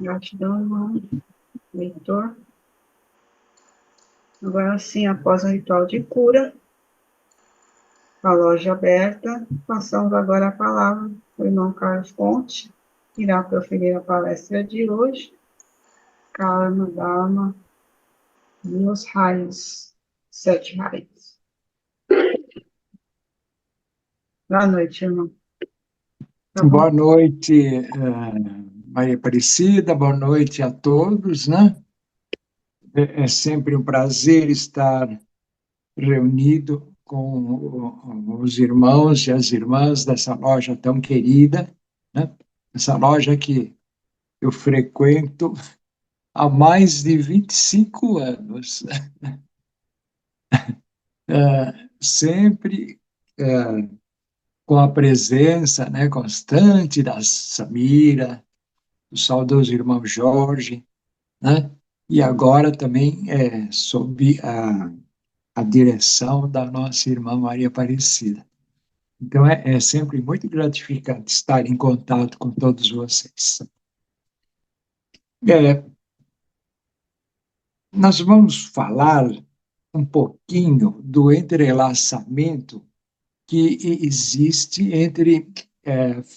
Gratidão, irmão, leitor. Agora sim, após o ritual de cura, a loja aberta, passamos agora a palavra para o irmão Carlos Ponte, que irá proferir a palestra de hoje, Karma, Dharma e os raios, 7 raios. Boa noite, irmão. Tá bom? Boa noite, Maria Aparecida, boa noite a todos, né? É sempre um prazer estar reunido com os irmãos e as irmãs dessa loja tão querida, né? Essa loja que eu frequento há mais de 25 anos, sempre com a presença, né, constante da Samira, do saudoso irmão Jorge, né? E agora também sob a direção da nossa irmã Maria Aparecida. Então é sempre muito gratificante estar em contato com todos vocês. É, nós vamos falar um pouquinho do entrelaçamento que existe entre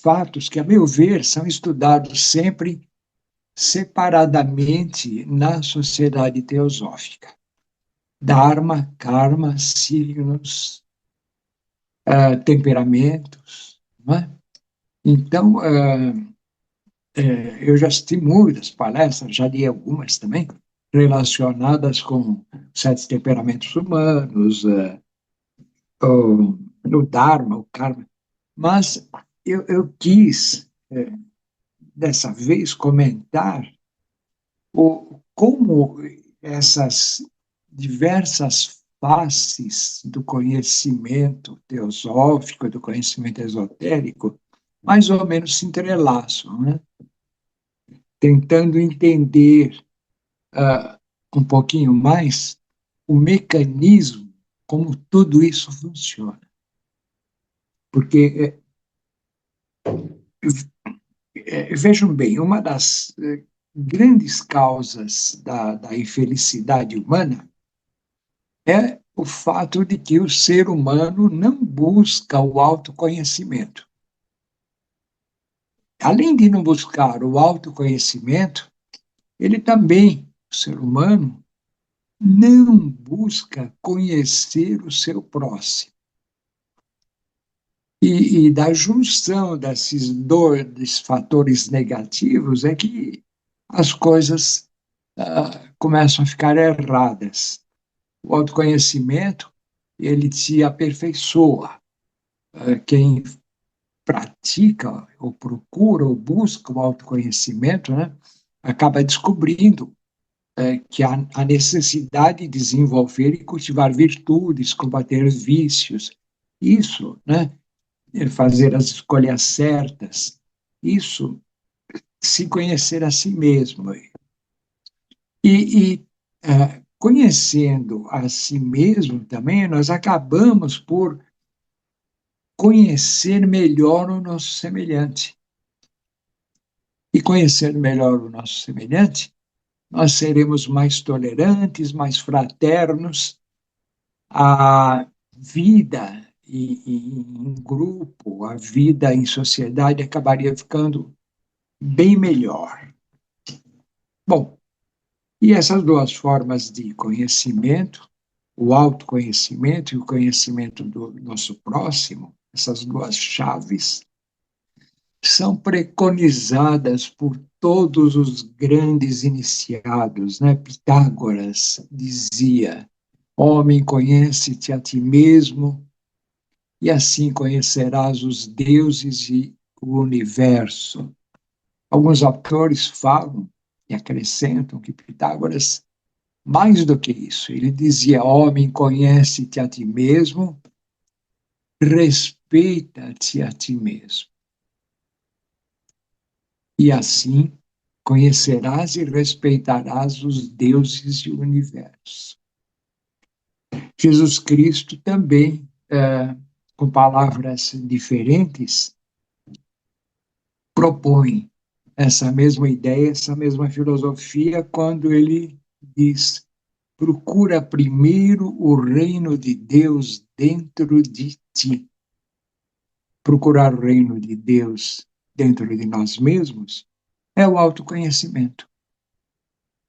fatos que, a meu ver, são estudados sempre separadamente na sociedade teosófica. Dharma, karma, signos, temperamentos, não é? Então, eu já assisti muitas palestras, já li algumas também, relacionadas com 7 temperamentos humanos, o Dharma, o Karma, mas eu quis, dessa vez, comentar como essas diversas faces do conhecimento teosófico, do conhecimento esotérico, mais ou menos se entrelaçam, né? Tentando entender um pouquinho mais o mecanismo, como tudo isso funciona. Porque, vejam bem, uma das grandes causas da infelicidade humana é o fato de que o ser humano não busca o autoconhecimento. Além de não buscar o autoconhecimento, ele também, o ser humano, não busca conhecer o seu próximo. E da junção desses dois fatores negativos é que as coisas começam a ficar erradas. O autoconhecimento, ele te aperfeiçoa. Quem pratica ou procura ou busca o autoconhecimento, né, acaba descobrindo que há a necessidade de desenvolver e cultivar virtudes, combater vícios. Isso, né, fazer as escolhas certas, isso, se conhecer a si mesmo. Conhecendo a si mesmo também, nós acabamos por conhecer melhor o nosso semelhante. E conhecendo melhor o nosso semelhante, nós seremos mais tolerantes, mais fraternos. A vida em grupo, a vida em sociedade acabaria ficando bem melhor. Bom, e essas duas formas de conhecimento, o autoconhecimento e o conhecimento do nosso próximo, essas duas chaves, são preconizadas por todos os grandes iniciados, né? Pitágoras dizia: homem, conhece-te a ti mesmo, e assim conhecerás os deuses e o universo. Alguns autores falam e acrescentam que Pitágoras, mais do que isso, ele dizia: homem, conhece-te a ti mesmo, respeita-te a ti mesmo. E assim conhecerás e respeitarás os deuses e o universo. Jesus Cristo também, com palavras diferentes, propõe essa mesma ideia, essa mesma filosofia, quando ele diz: procura primeiro o reino de Deus dentro de ti. Procurar o reino de Deus dentro de nós mesmos é o autoconhecimento.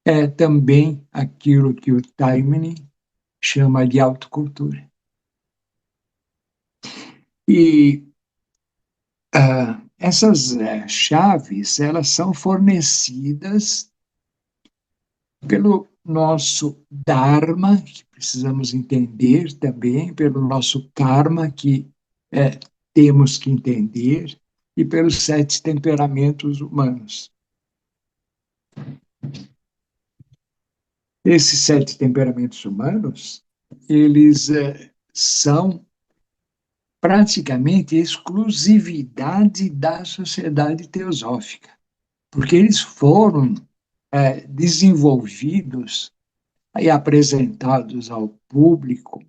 É também aquilo que o Taimani chama de autocultura. E essas chaves, elas são fornecidas pelo nosso Dharma, que precisamos entender também, pelo nosso Karma, que temos que entender, e pelos 7 temperamentos humanos. Esses 7 temperamentos humanos, eles são praticamente exclusividade da sociedade teosófica, porque eles foram desenvolvidos e apresentados ao público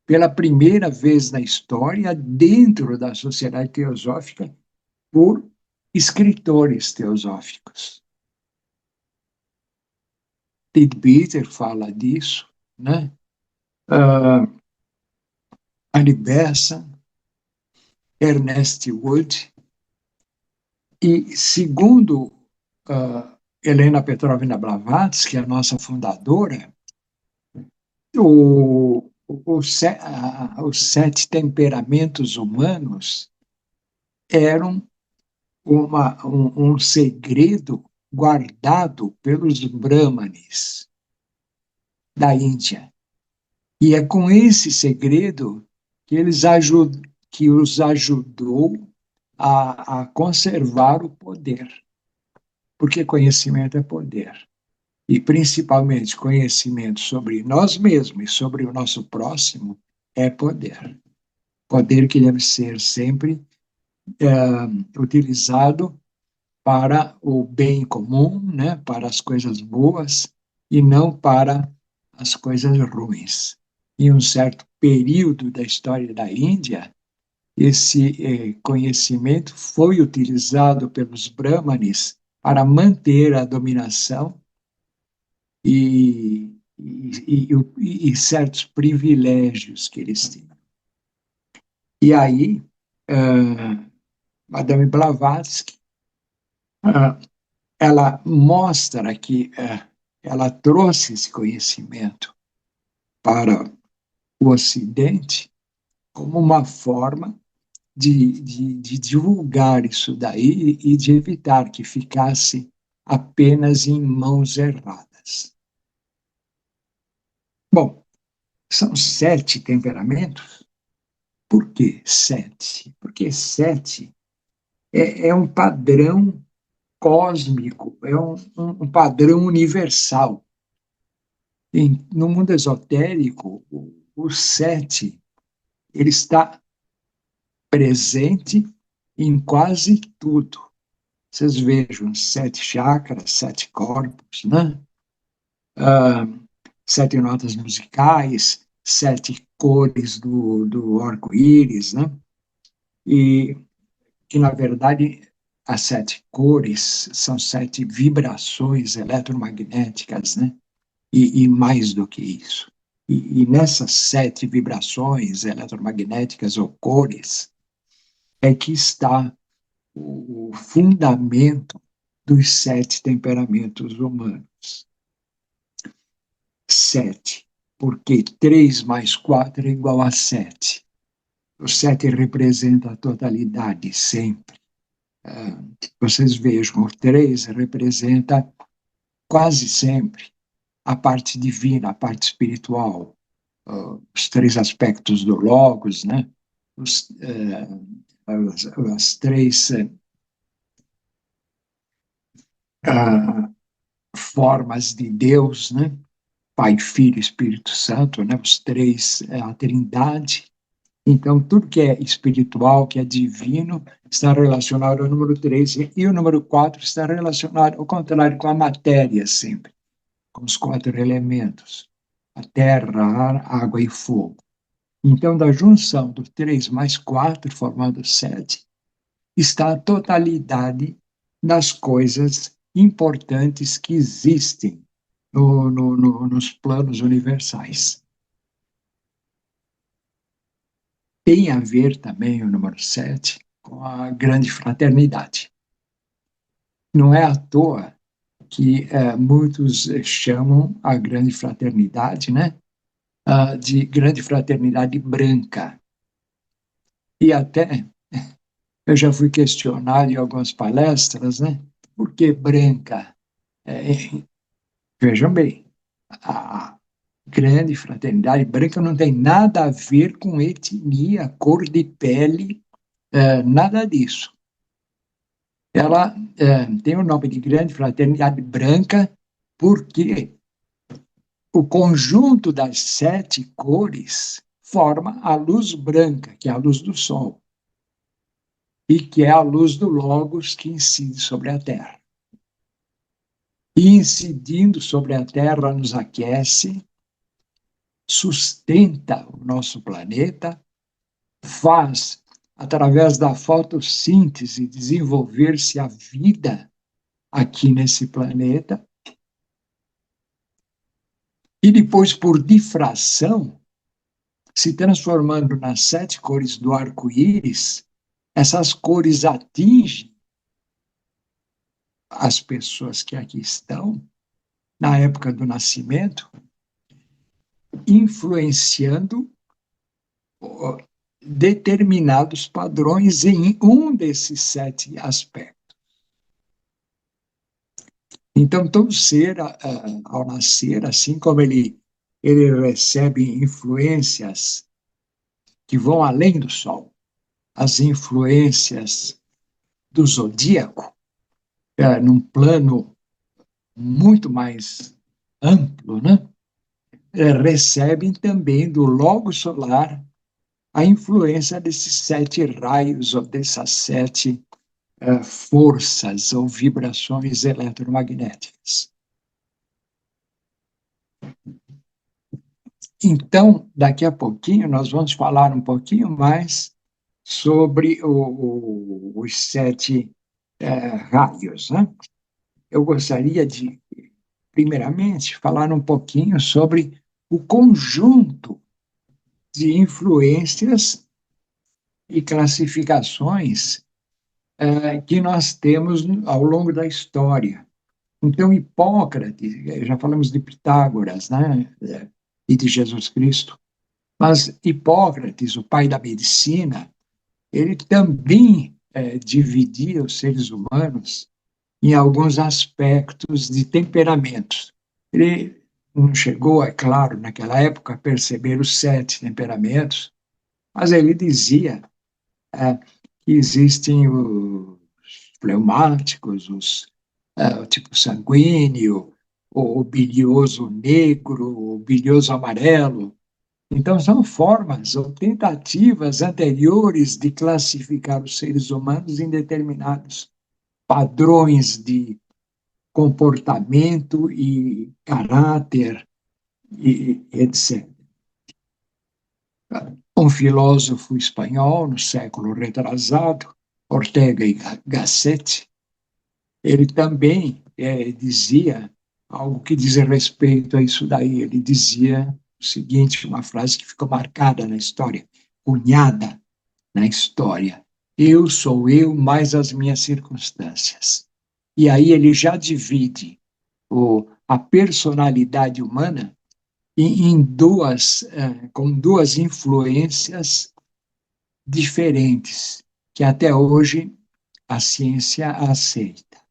pela primeira vez na história dentro da sociedade teosófica por escritores teosóficos. Leadbeater fala disso, né? Annie Besant, Ernest Wood, e segundo Helena Petrovna Blavatsky, a nossa fundadora, os 7 temperamentos humanos eram um segredo guardado pelos Brahmanes da Índia. E é com esse segredo que os ajudou a conservar o poder. Porque conhecimento é poder. E, principalmente, conhecimento sobre nós mesmos e sobre o nosso próximo é poder. Poder que deve ser sempre utilizado para o bem comum, né, para as coisas boas, e não para as coisas ruins. Em um certo período da história da Índia, esse conhecimento foi utilizado pelos brahmanes para manter a dominação e certos privilégios que eles tinham. E aí, Madame Blavatsky, ela mostra que ela trouxe esse conhecimento para o Ocidente como uma forma de divulgar isso daí e de evitar que ficasse apenas em mãos erradas. Bom, são 7 temperamentos. Por que 7? Porque 7 é um padrão cósmico, é um padrão universal. No mundo esotérico, o 7 ele está presente em quase tudo. Vocês vejam 7 chakras, 7 corpos, né? 7 notas musicais, 7 cores do arco-íris, né? E que, na verdade, as 7 cores são 7 vibrações eletromagnéticas, né? E mais do que isso. E nessas 7 vibrações eletromagnéticas ou cores é que está o fundamento dos 7 temperamentos humanos. 7, porque 3 mais 4 é igual a 7. O 7 representa a totalidade sempre. Vocês vejam, o 3 representa quase sempre a parte divina, a parte espiritual, os 3 aspectos do Logos, né? As 3 formas de Deus, né? Pai, Filho e Espírito Santo, né? Os 3 a Trindade. Então, tudo que é espiritual, que é divino, está relacionado ao número 3, e o número 4 está relacionado, ao contrário, com a matéria sempre, com os 4 elementos, a terra, ar, água e fogo. Então, da junção do 3 mais 4, formando 7, está a totalidade das coisas importantes que existem nos planos universais. Tem a ver também, o número 7, com a grande fraternidade. Não é à toa que muitos chamam a grande fraternidade, né, de grande fraternidade branca. E até eu já fui questionado em algumas palestras, né, por que branca? Vejam bem, a grande fraternidade branca não tem nada a ver com etnia, cor de pele, nada disso. Ela tem o nome de grande fraternidade branca porque o conjunto das 7 cores forma a luz branca, que é a luz do sol, e que é a luz do Logos que incide sobre a Terra. E incidindo sobre a Terra nos aquece, sustenta o nosso planeta, faz, através da fotossíntese, desenvolver-se a vida aqui nesse planeta, e depois, por difração, se transformando nas 7 cores do arco-íris, essas cores atingem as pessoas que aqui estão, na época do nascimento, influenciando determinados padrões em um desses 7 aspectos. Então, todo ser, ao nascer, assim como ele recebe influências que vão além do Sol, as influências do zodíaco, num plano muito mais amplo, né? Recebem também do logo solar a influência desses 7 raios, ou dessas 7 forças ou vibrações eletromagnéticas. Então, daqui a pouquinho, nós vamos falar um pouquinho mais sobre os 7 raios, né? Eu gostaria de, primeiramente, falar um pouquinho sobre o conjunto de influências e classificações que nós temos ao longo da história. Então, Hipócrates, já falamos de Pitágoras, né, e de Jesus Cristo, mas Hipócrates, o pai da medicina, ele também dividia os seres humanos em alguns aspectos de temperamentos. Ele não chegou, é claro, naquela época, a perceber os 7 temperamentos, mas ele dizia que existem os fleumáticos, o tipo sanguíneo, o bilioso negro, o bilioso amarelo. Então, são formas ou tentativas anteriores de classificar os seres humanos em determinados padrões de comportamento e caráter, e etc. Um filósofo espanhol, no século retrasado, Ortega y Gasset, ele também dizia algo que diz respeito a isso daí. Ele dizia o seguinte, uma frase que ficou marcada na história, cunhada na história: eu sou eu mais as minhas circunstâncias. E aí ele já divide a personalidade humana com 2 influências diferentes, que até hoje a ciência aceita.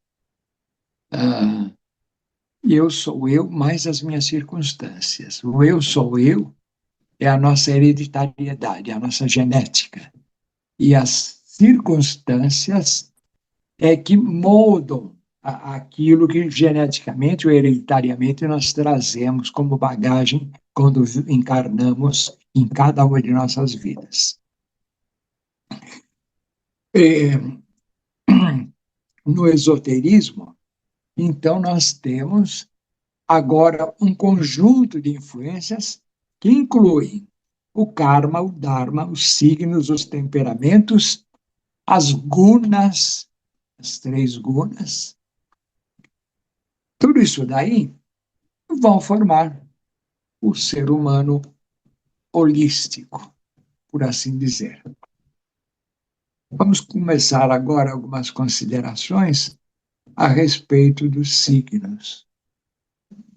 Eu sou eu mais as minhas circunstâncias. O eu sou eu é a nossa hereditariedade, a nossa genética. E as circunstâncias é que moldam aquilo que geneticamente ou hereditariamente nós trazemos como bagagem quando encarnamos em cada uma de nossas vidas. No esoterismo, então, nós temos agora um conjunto de influências que incluem o karma, o dharma, os signos, os temperamentos, as gunas, as 3 gunas, tudo isso daí vão formar o ser humano holístico, por assim dizer. Vamos começar agora algumas considerações a respeito dos signos.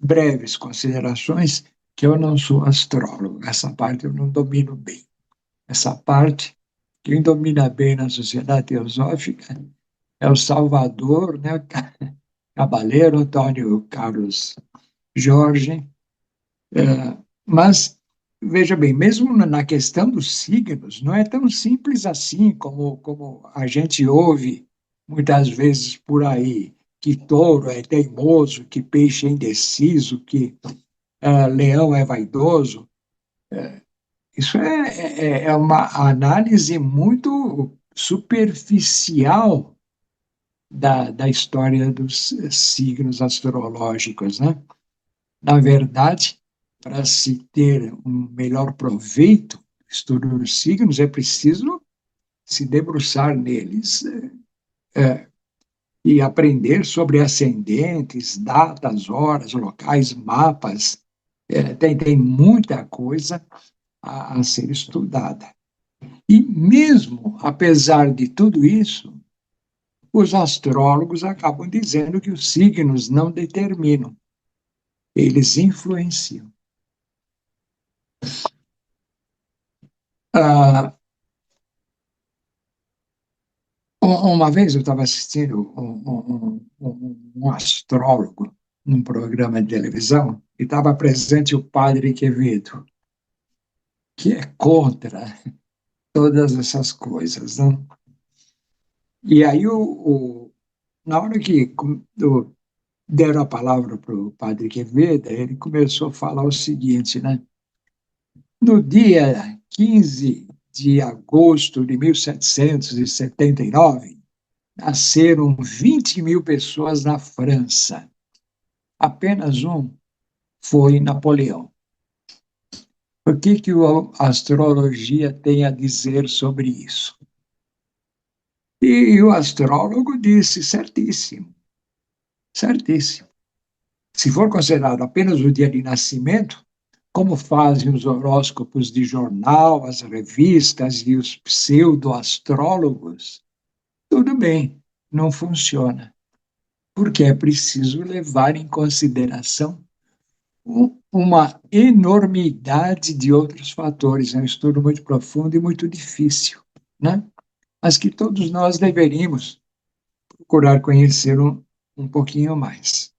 Breves considerações, que eu não sou astrólogo, essa parte eu não domino bem. Essa parte, quem domina bem na sociedade teosófica é o Salvador, né? Cabaleiro Antônio Carlos Jorge. Mas, veja bem, mesmo na questão dos signos, não é tão simples assim como a gente ouve muitas vezes por aí, que touro é teimoso, que peixe é indeciso, que leão é vaidoso. Isso é uma análise muito superficial da história dos signos astrológicos, né? Na verdade, para se ter um melhor proveito do estudo dos signos, é preciso se debruçar neles e aprender sobre ascendentes, datas, horas, locais, mapas. Tem muita coisa a ser estudada. E mesmo apesar de tudo isso, os astrólogos acabam dizendo que os signos não determinam, eles influenciam. Ah, uma vez eu estava assistindo um astrólogo num programa de televisão e estava presente o padre Quevedo, que é contra todas essas coisas, né? E aí, na hora que deram a palavra para o padre Quevedo, ele começou a falar o seguinte, né? No dia 15 de agosto de 1779, nasceram 20 mil pessoas na França. Apenas um foi Napoleão. O que a astrologia tem a dizer sobre isso? E o astrólogo disse, certíssimo, certíssimo. Se for considerado apenas o dia de nascimento, como fazem os horóscopos de jornal, as revistas e os pseudo-astrólogos, tudo bem, não funciona. Porque é preciso levar em consideração uma enormidade de outros fatores. É um estudo muito profundo e muito difícil, né? Mas que todos nós deveríamos procurar conhecer um pouquinho mais.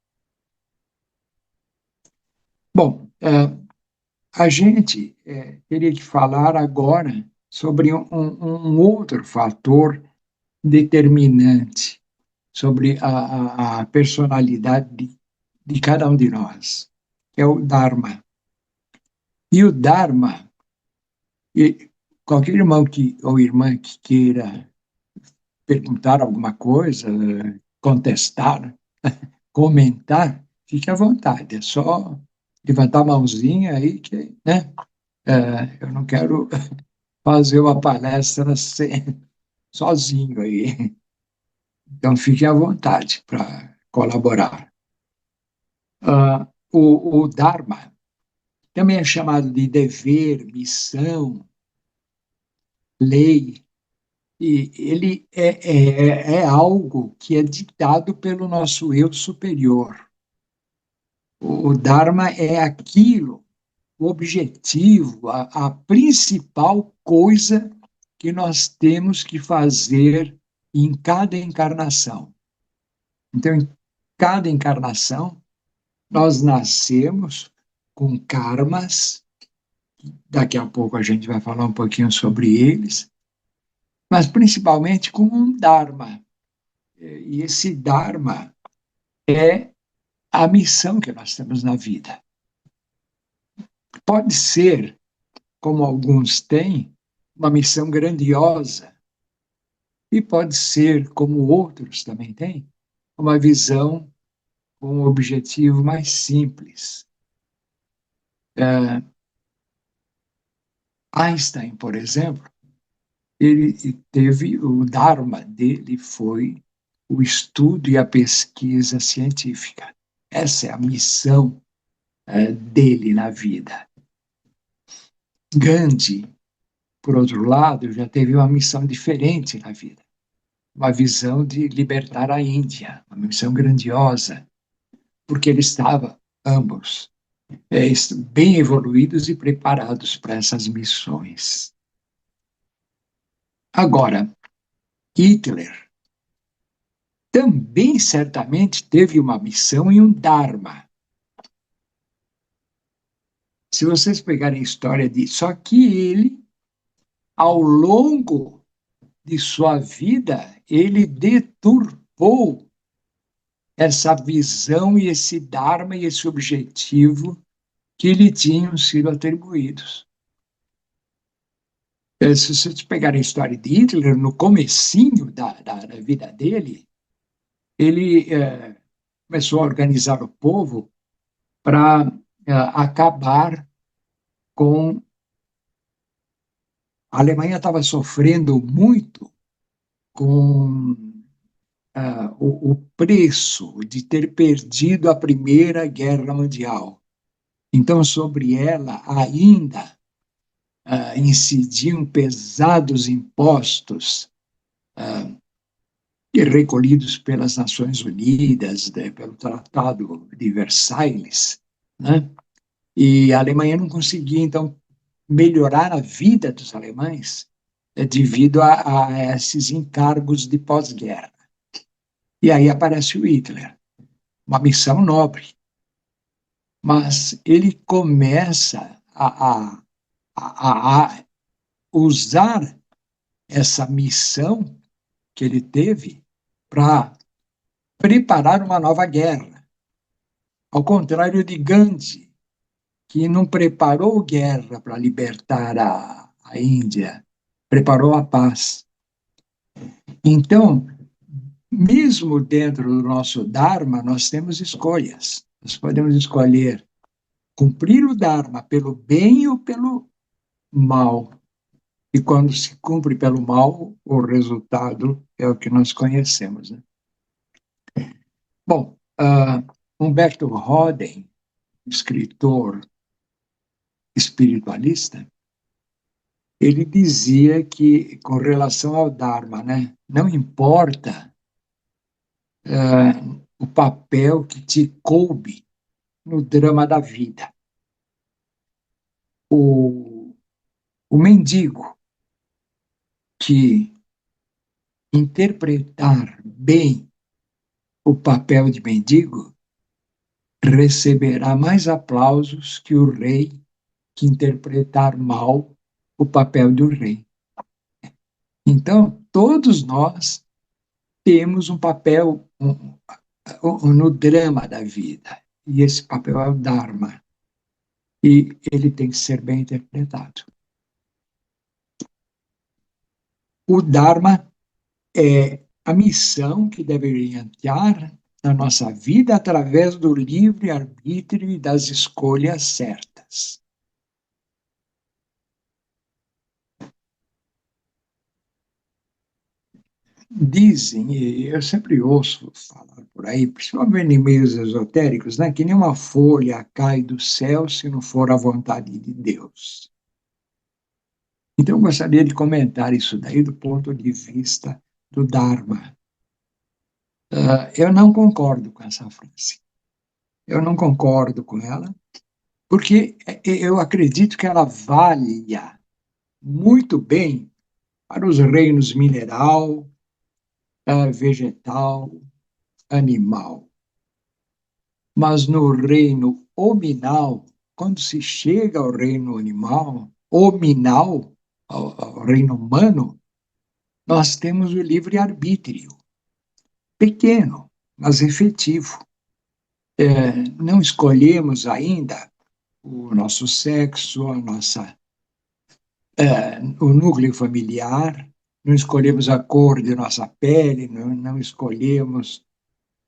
Bom, a gente teria que falar agora sobre um outro fator determinante sobre a personalidade de cada um de nós, que é o Dharma. E o Dharma, qualquer irmão ou irmã que queira perguntar alguma coisa, contestar, comentar, fique à vontade. É só levantar a mãozinha aí que, né? Eu não quero fazer uma palestra sozinho aí. Então, fique à vontade para colaborar. O Dharma também é chamado de dever, missão, lei, e ele é algo que é ditado pelo nosso eu superior. O Dharma é aquilo, o objetivo, a principal coisa que nós temos que fazer em cada encarnação. Então, em cada encarnação, nós nascemos com karmas, daqui a pouco a gente vai falar um pouquinho sobre eles, mas principalmente com um Dharma. E esse Dharma é a missão que nós temos na vida. Pode ser, como alguns têm, uma missão grandiosa, e pode ser, como outros também têm, uma visão com um objetivo mais simples. Einstein, por exemplo, ele teve o Dharma dele foi o estudo e a pesquisa científica. Essa é a missão dele na vida. Gandhi, por outro lado, já teve uma missão diferente na vida. Uma visão de libertar a Índia, uma missão grandiosa, porque ele estava, ambos, bem evoluídos e preparados para essas missões. Agora, Hitler também certamente teve uma missão e um dharma. Se vocês pegarem a história disso, só que ele, ao longo de sua vida, ele deturpou essa visão e esse dharma e esse objetivo que lhe tinham sido atribuídos. Se vocês pegarem a história de Hitler, no comecinho da vida dele, ele começou a organizar o povo para acabar com... A Alemanha estava sofrendo muito com o preço de ter perdido a Primeira Guerra Mundial. Então, sobre ela ainda incidiam pesados impostos recolhidos pelas Nações Unidas, pelo Tratado de Versailles, né? E a Alemanha não conseguia, então, melhorar a vida dos alemães devido a esses encargos de pós-guerra. E aí aparece o Hitler, uma missão nobre, mas ele começa a usar essa missão que ele teve para preparar uma nova guerra. Ao contrário de Gandhi, que não preparou guerra para libertar a Índia, preparou a paz. Então, mesmo dentro do nosso Dharma, nós temos escolhas. Nós podemos escolher cumprir o Dharma pelo bem ou pelo mal. E quando se cumpre pelo mal, o resultado é o que nós conhecemos, né? Bom, Humberto Roden, escritor espiritualista, ele dizia que, com relação ao Dharma, né, não importa o papel que te coube no drama da vida. O mendigo que interpretar bem o papel de mendigo receberá mais aplausos que o rei que interpretar mal o papel do rei. Então, todos nós temos um papel no drama da vida, e esse papel é o Dharma, e ele tem que ser bem interpretado. O Dharma é a missão que deve orientar na nossa vida através do livre-arbítrio e das escolhas certas. Dizem, e eu sempre ouço falar por aí, principalmente em meios esotéricos, né, que nenhuma folha cai do céu se não for a vontade de Deus. Então, eu gostaria de comentar isso daí do ponto de vista do Dharma. Eu não concordo com essa frase. Eu não concordo com ela, porque eu acredito que ela valha muito bem para os reinos mineral, vegetal, animal. Mas no reino hominal, quando se chega ao reino animal, hominal, ao reino humano, nós temos o livre-arbítrio. Pequeno, mas efetivo. Não escolhemos ainda o nosso sexo, o núcleo familiar, não escolhemos a cor de nossa pele, não escolhemos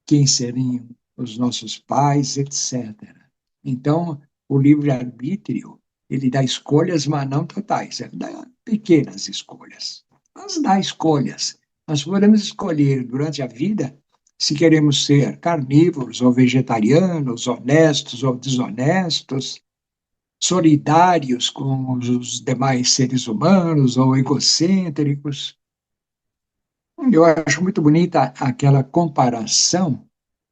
quem seriam os nossos pais, etc. Então, o livre-arbítrio, ele dá escolhas, mas não totais, ele dá pequenas escolhas, mas dá escolhas. Nós podemos escolher durante a vida se queremos ser carnívoros ou vegetarianos, honestos ou desonestos, solidários com os demais seres humanos ou egocêntricos. Eu acho muito bonita aquela comparação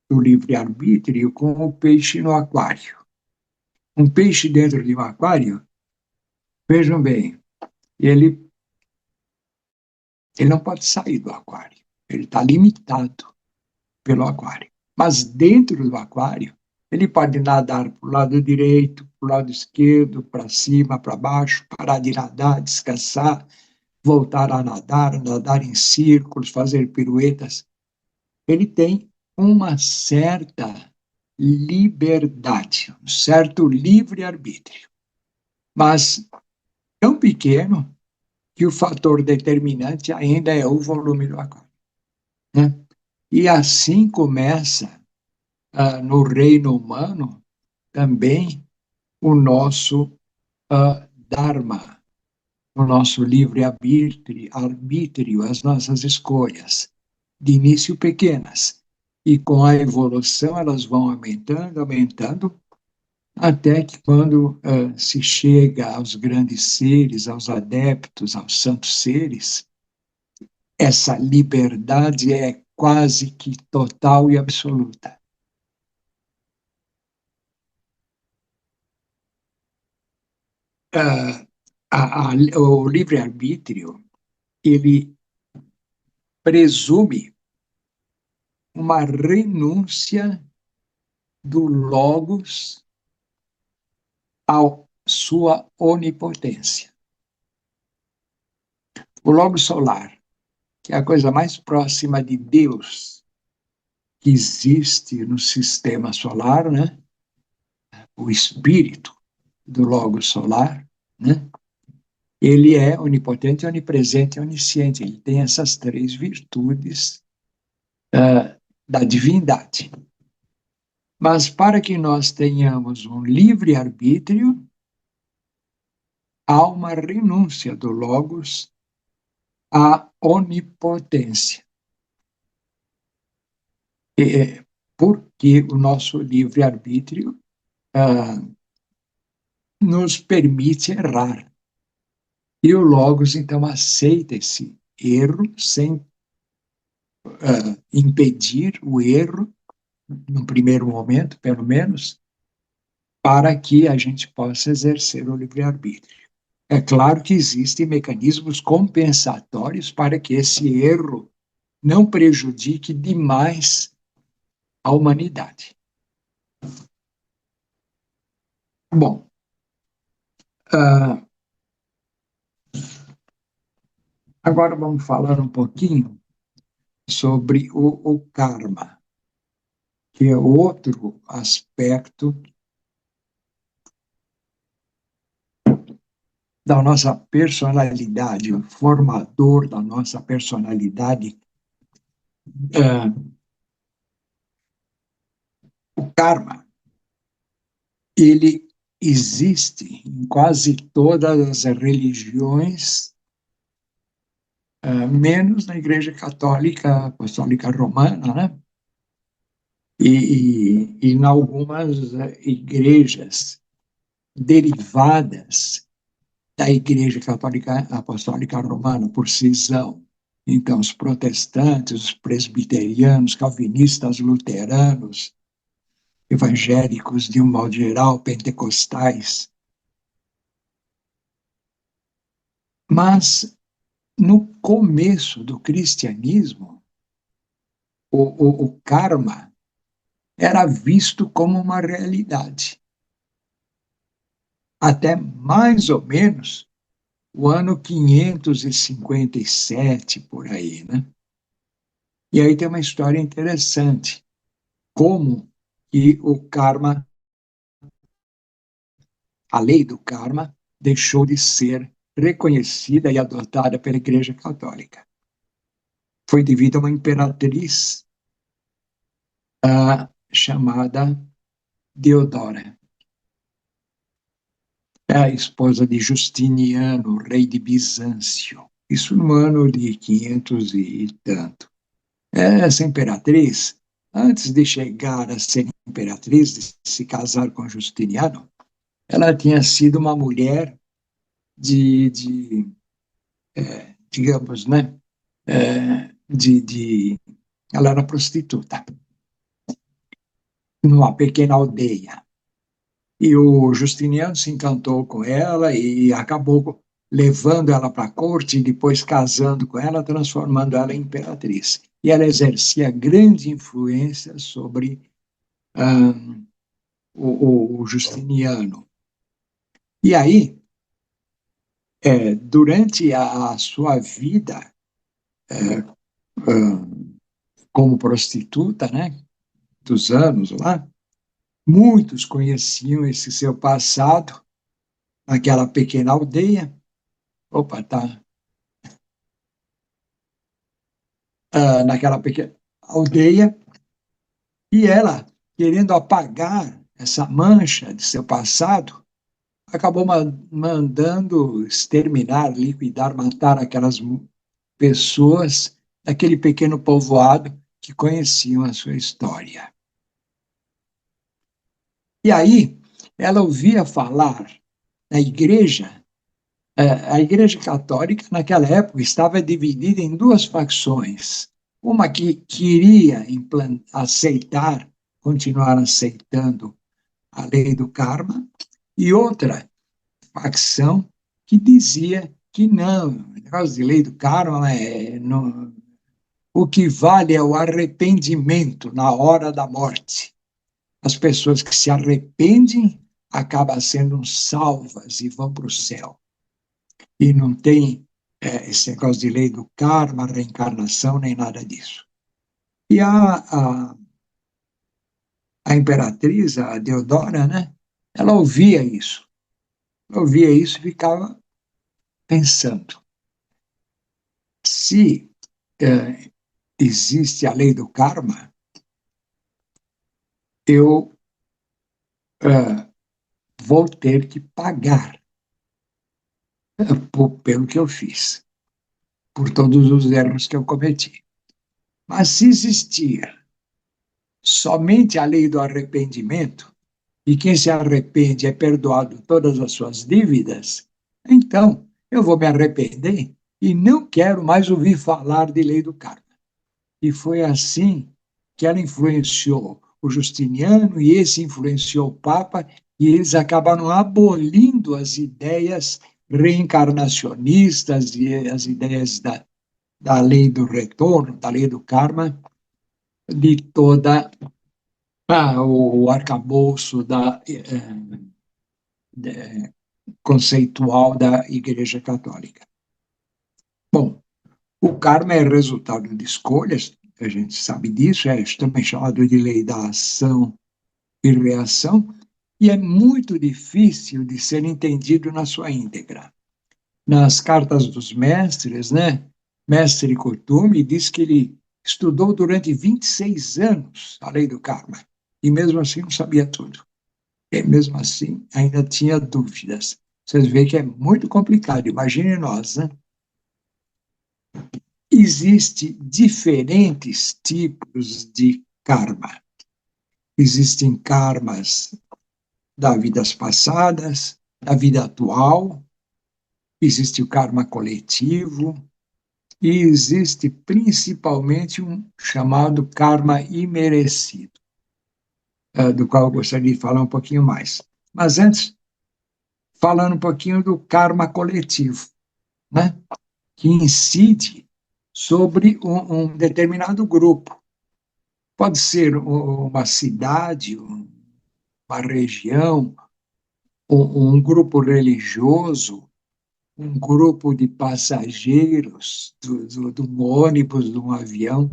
do livre-arbítrio com o peixe no aquário. Um peixe dentro de um aquário, vejam bem, ele, ele não pode sair do aquário, ele está limitado pelo aquário. Mas dentro do aquário, ele pode nadar para o lado direito, para o lado esquerdo, para cima, para baixo, parar de nadar, descansar, voltar a nadar, nadar em círculos, fazer piruetas. Ele tem uma certa liberdade, um certo livre-arbítrio, mas tão pequeno que o fator determinante ainda é o volume do aquário, né? E assim começa, no reino humano, também o nosso Dharma, o nosso livre-arbítrio, as nossas escolhas, de início pequenas. E com a evolução elas vão aumentando, aumentando, até que quando se chega aos grandes seres, aos adeptos, aos santos seres, essa liberdade é quase que total e absoluta. Uh, o livre-arbítrio, ele presume uma renúncia do Logos à sua onipotência. O Logos solar, que é a coisa mais próxima de Deus que existe no sistema solar, né? O espírito do Logos solar, né? Ele é onipotente, onipresente e onisciente. Ele tem essas três virtudes da divindade. Mas para que nós tenhamos um livre-arbítrio, há uma renúncia do Logos à onipotência. Porque o nosso livre-arbítrio nos permite errar. E o Logos, então, aceita esse erro sem impedir o erro, no primeiro momento, pelo menos, para que a gente possa exercer o livre-arbítrio. É claro que existem mecanismos compensatórios para que esse erro não prejudique demais a humanidade. Bom, agora vamos falar um pouquinho sobre o karma, que é outro aspecto da nossa personalidade, o formador da nossa personalidade. O karma, ele existe em quase todas as religiões, menos na Igreja Católica Apostólica Romana, né? E em algumas igrejas derivadas da Igreja Católica Apostólica Romana, por cisão. Então, os protestantes, os presbiterianos, calvinistas, luteranos, evangélicos, de um modo geral, pentecostais. Mas, no começo do cristianismo, o karma era visto como uma realidade. Até mais ou menos o ano 557, por aí, né? E aí tem uma história interessante, como que o karma, a lei do karma, deixou de ser reconhecida e adotada pela Igreja Católica. Foi devido a uma imperatriz chamada Deodora, a esposa de Justiniano, rei de Bizâncio. isso no ano de 500 e tanto. Essa imperatriz, antes de chegar a ser imperatriz, de se casar com Justiniano, ela tinha sido uma mulher digamos, né, ela era prostituta numa pequena aldeia. E o Justiniano se encantou com ela e acabou levando ela para a corte e depois casando com ela, transformando ela em imperatriz. E ela exercia grande influência sobre o Justiniano. E aí, durante a sua vida como prostituta, né, dos anos lá, muitos conheciam esse seu passado naquela pequena aldeia. Opa, tá. Naquela pequena aldeia, e ela, querendo apagar essa mancha de seu passado, acabou mandando exterminar, liquidar, matar aquelas pessoas daquele pequeno povoado que conheciam a sua história. E aí, ela ouvia falar na igreja. A Igreja Católica, naquela época, estava dividida em duas facções. Uma que queria aceitar, continuar aceitando a lei do karma, e outra facção que dizia que não, o negócio de lei do karma não, o que vale é o arrependimento na hora da morte. As pessoas que se arrependem acabam sendo salvas e vão para o céu. E não tem esse negócio de lei do karma, reencarnação, nem nada disso. E a imperatriz, a Deodora, né, ela ouvia isso. Ela ouvia isso e ficava pensando. Se existe a lei do karma, eu vou ter que pagar pelo que eu fiz, por todos os erros que eu cometi. Mas se existir somente a lei do arrependimento, e quem se arrepende é perdoado todas as suas dívidas, então eu vou me arrepender e não quero mais ouvir falar de lei do karma. E foi assim que ela influenciou o Justiniano, e esse influenciou o Papa, e eles acabaram abolindo as ideias reencarnacionistas e as ideias da lei do retorno, da lei do karma, de toda o arcabouço conceitual da Igreja Católica. Bom, o karma é resultado de escolhas, a gente sabe disso, é também chamado de lei da ação e reação, e é muito difícil de ser entendido na sua íntegra. Nas cartas dos mestres, né, Mestre Kuthumi diz que ele estudou durante 26 anos a lei do karma, e mesmo assim não sabia tudo. E mesmo assim ainda tinha dúvidas. Vocês veem que é muito complicado, imagine nós, né? Existem diferentes tipos de karma. Existem karmas das vidas passadas, da vida atual, existe o karma coletivo, e existe principalmente um chamado karma imerecido, do qual eu gostaria de falar um pouquinho mais. Mas antes, falando um pouquinho do karma coletivo, né, que incide sobre um determinado grupo. Pode ser uma cidade, uma região, um grupo religioso, um grupo de passageiros de um ônibus, de um avião,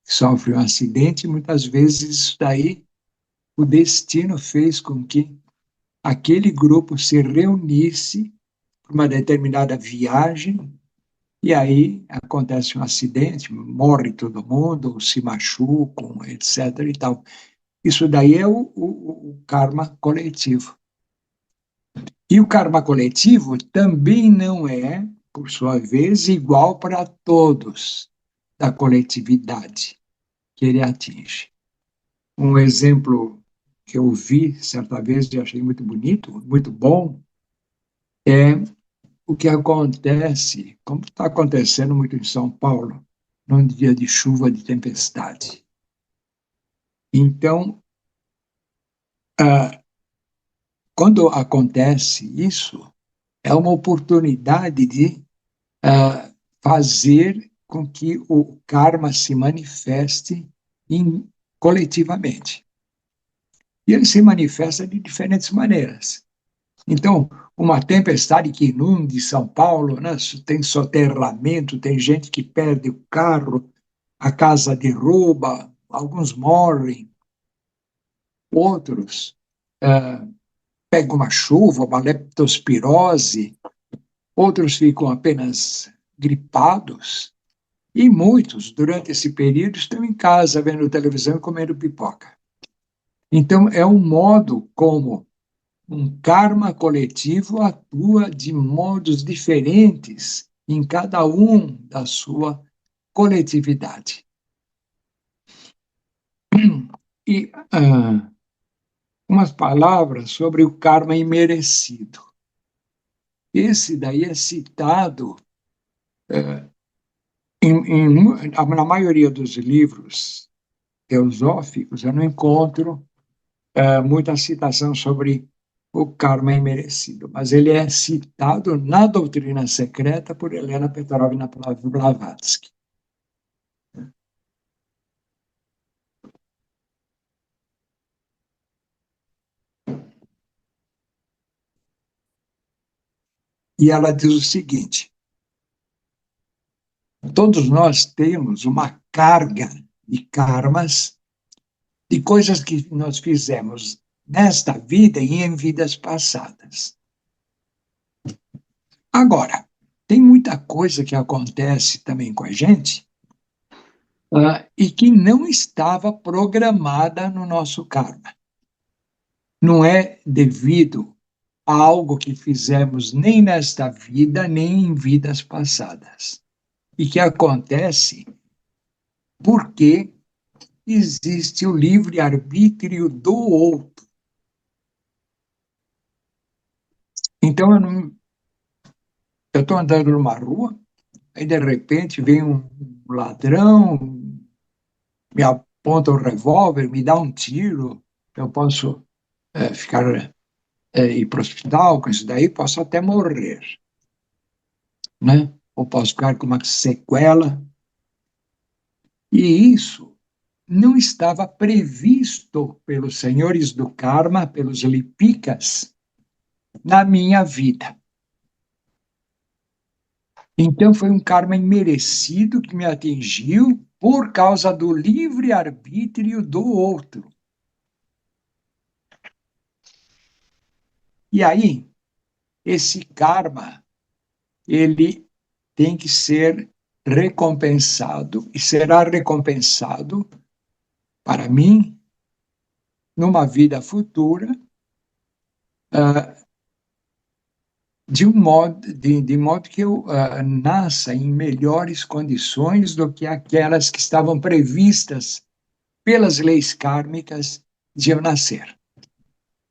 que sofre um acidente, e muitas vezes isso daí, o destino fez com que aquele grupo se reunisse para uma determinada viagem, e aí acontece um acidente, morre todo mundo, se machucam, etc. e tal. Isso daí é o karma coletivo. E o karma coletivo também não é por sua vez, igual para todos da coletividade que ele atinge. Um exemplo que eu vi certa vez e achei muito bonito, muito bom, é o que acontece, como está acontecendo muito em São Paulo, num dia de chuva, de tempestade. Então, quando acontece isso, é uma oportunidade de fazer com que o karma se manifeste coletivamente. E ele se manifesta de diferentes maneiras. Então, uma tempestade que inunde São Paulo, né? Tem soterramento, tem gente que perde o carro, a casa derruba, alguns morrem, outros pegam uma chuva, uma leptospirose, outros ficam apenas gripados, e muitos, durante esse período, estão em casa vendo televisão e comendo pipoca. Então, é um modo como um karma coletivo atua de modos diferentes em cada um da sua coletividade. E umas palavras sobre o karma imerecido. Esse daí é citado na maioria dos livros teosóficos. Eu não encontro muita citação sobre o karma imerecido, mas ele é citado na doutrina secreta por Helena Petrovna Blavatsky. E ela diz o seguinte: todos nós temos uma carga de karmas, de coisas que nós fizemos nesta vida e em vidas passadas. Agora, tem muita coisa que acontece também com a gente e que não estava programada no nosso karma. Não é devido a algo que fizemos nem nesta vida, nem em vidas passadas. E que acontece porque existe o livre-arbítrio do outro. Então, eu estou andando numa rua, aí de repente vem um ladrão, me aponta um revólver, me dá um tiro, eu posso ir para o hospital com isso daí, posso até morrer, né? Ou posso ficar com uma sequela. E isso não estava previsto pelos senhores do karma, pelos lipikas, na minha vida. Então foi um karma imerecido que me atingiu por causa do livre-arbítrio do outro. E aí, esse karma, ele tem que ser recompensado, e será recompensado, para mim, numa vida futura, de modo que eu nasça em melhores condições do que aquelas que estavam previstas pelas leis kármicas de eu nascer.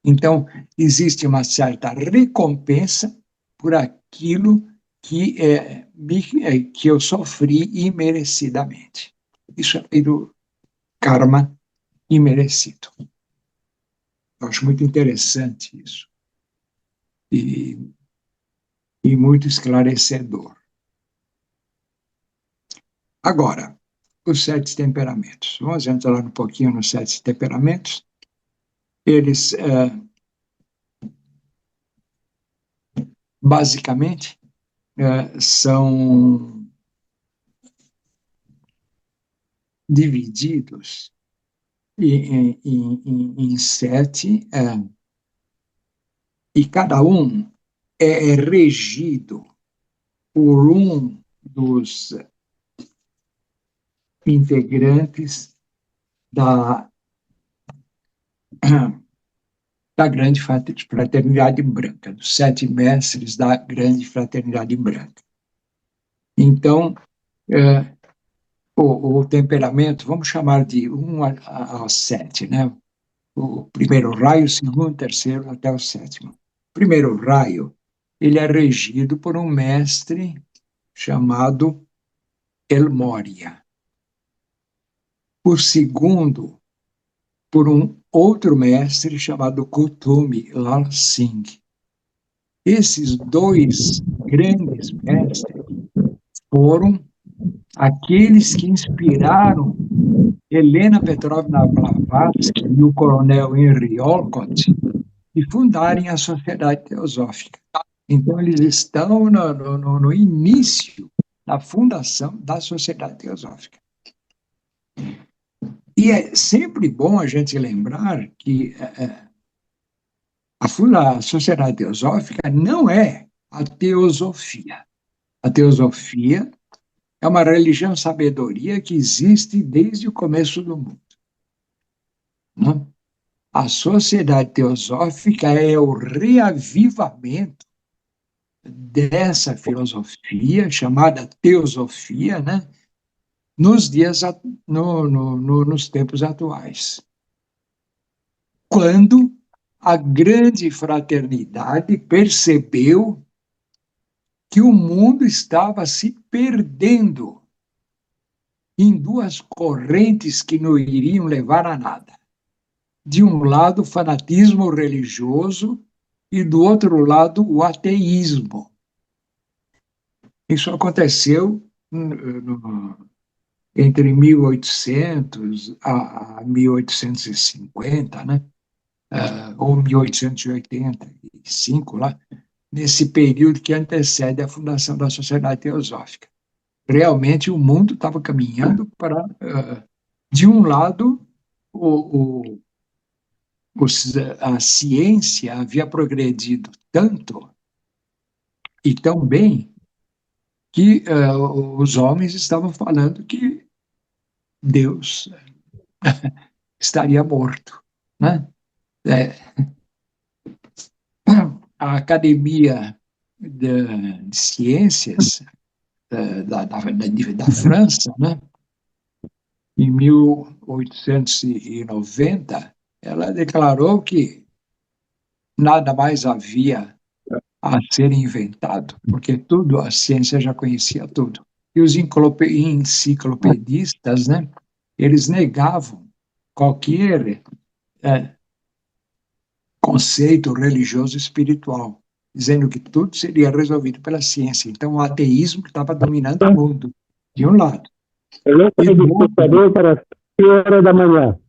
Então, existe uma certa recompensa por aquilo que eu sofri imerecidamente. Isso é do karma imerecido. Eu acho muito interessante isso. E muito esclarecedor. Agora, os 7 temperamentos. Vamos entrar um pouquinho nos 7 temperamentos. Eles, basicamente, são divididos em 7, e cada um é regido por um dos integrantes da Grande Fraternidade Branca, dos 7 mestres da Grande Fraternidade Branca. Então, o temperamento, vamos chamar de 1 a 7, né? O primeiro raio, o segundo, o terceiro, até o sétimo. Primeiro raio, ele é regido por um mestre chamado El Moria. O segundo, por um outro mestre chamado Kutumi Lal Singh. Esses dois grandes mestres foram aqueles que inspiraram Helena Petrovna Blavatsky e o coronel Henry Olcott e fundarem a Sociedade Teosófica. Então, eles estão no início da fundação da Sociedade Teosófica. E é sempre bom a gente lembrar que a Sociedade Teosófica não é a teosofia. A teosofia é uma religião sabedoria que existe desde o começo do mundo. Não? A Sociedade Teosófica é o reavivamento dessa filosofia chamada teosofia, né? Nos nos tempos atuais, quando a grande fraternidade percebeu que o mundo estava se perdendo em duas correntes que não iriam levar a nada. De um lado, o fanatismo religioso e do outro lado, o ateísmo. Isso aconteceu entre 1800 a 1850, né? Ou 1885, lá, nesse período que antecede a fundação da Sociedade Teosófica. Realmente o mundo estava caminhando para, de um lado, o, a ciência havia progredido tanto e tão bem que os homens estavam falando que Deus estaria morto, né? A Academia de Ciências da França, né? Em 1890, ela declarou que nada mais havia a ser inventado, porque tudo, a ciência já conhecia tudo. E os enciclopedistas, né, eles negavam qualquer conceito religioso espiritual, dizendo que tudo seria resolvido pela ciência. Então, o ateísmo estava dominando o mundo, de um lado. Eu não E saí do do outro, despertador para as 7 horas da manhã.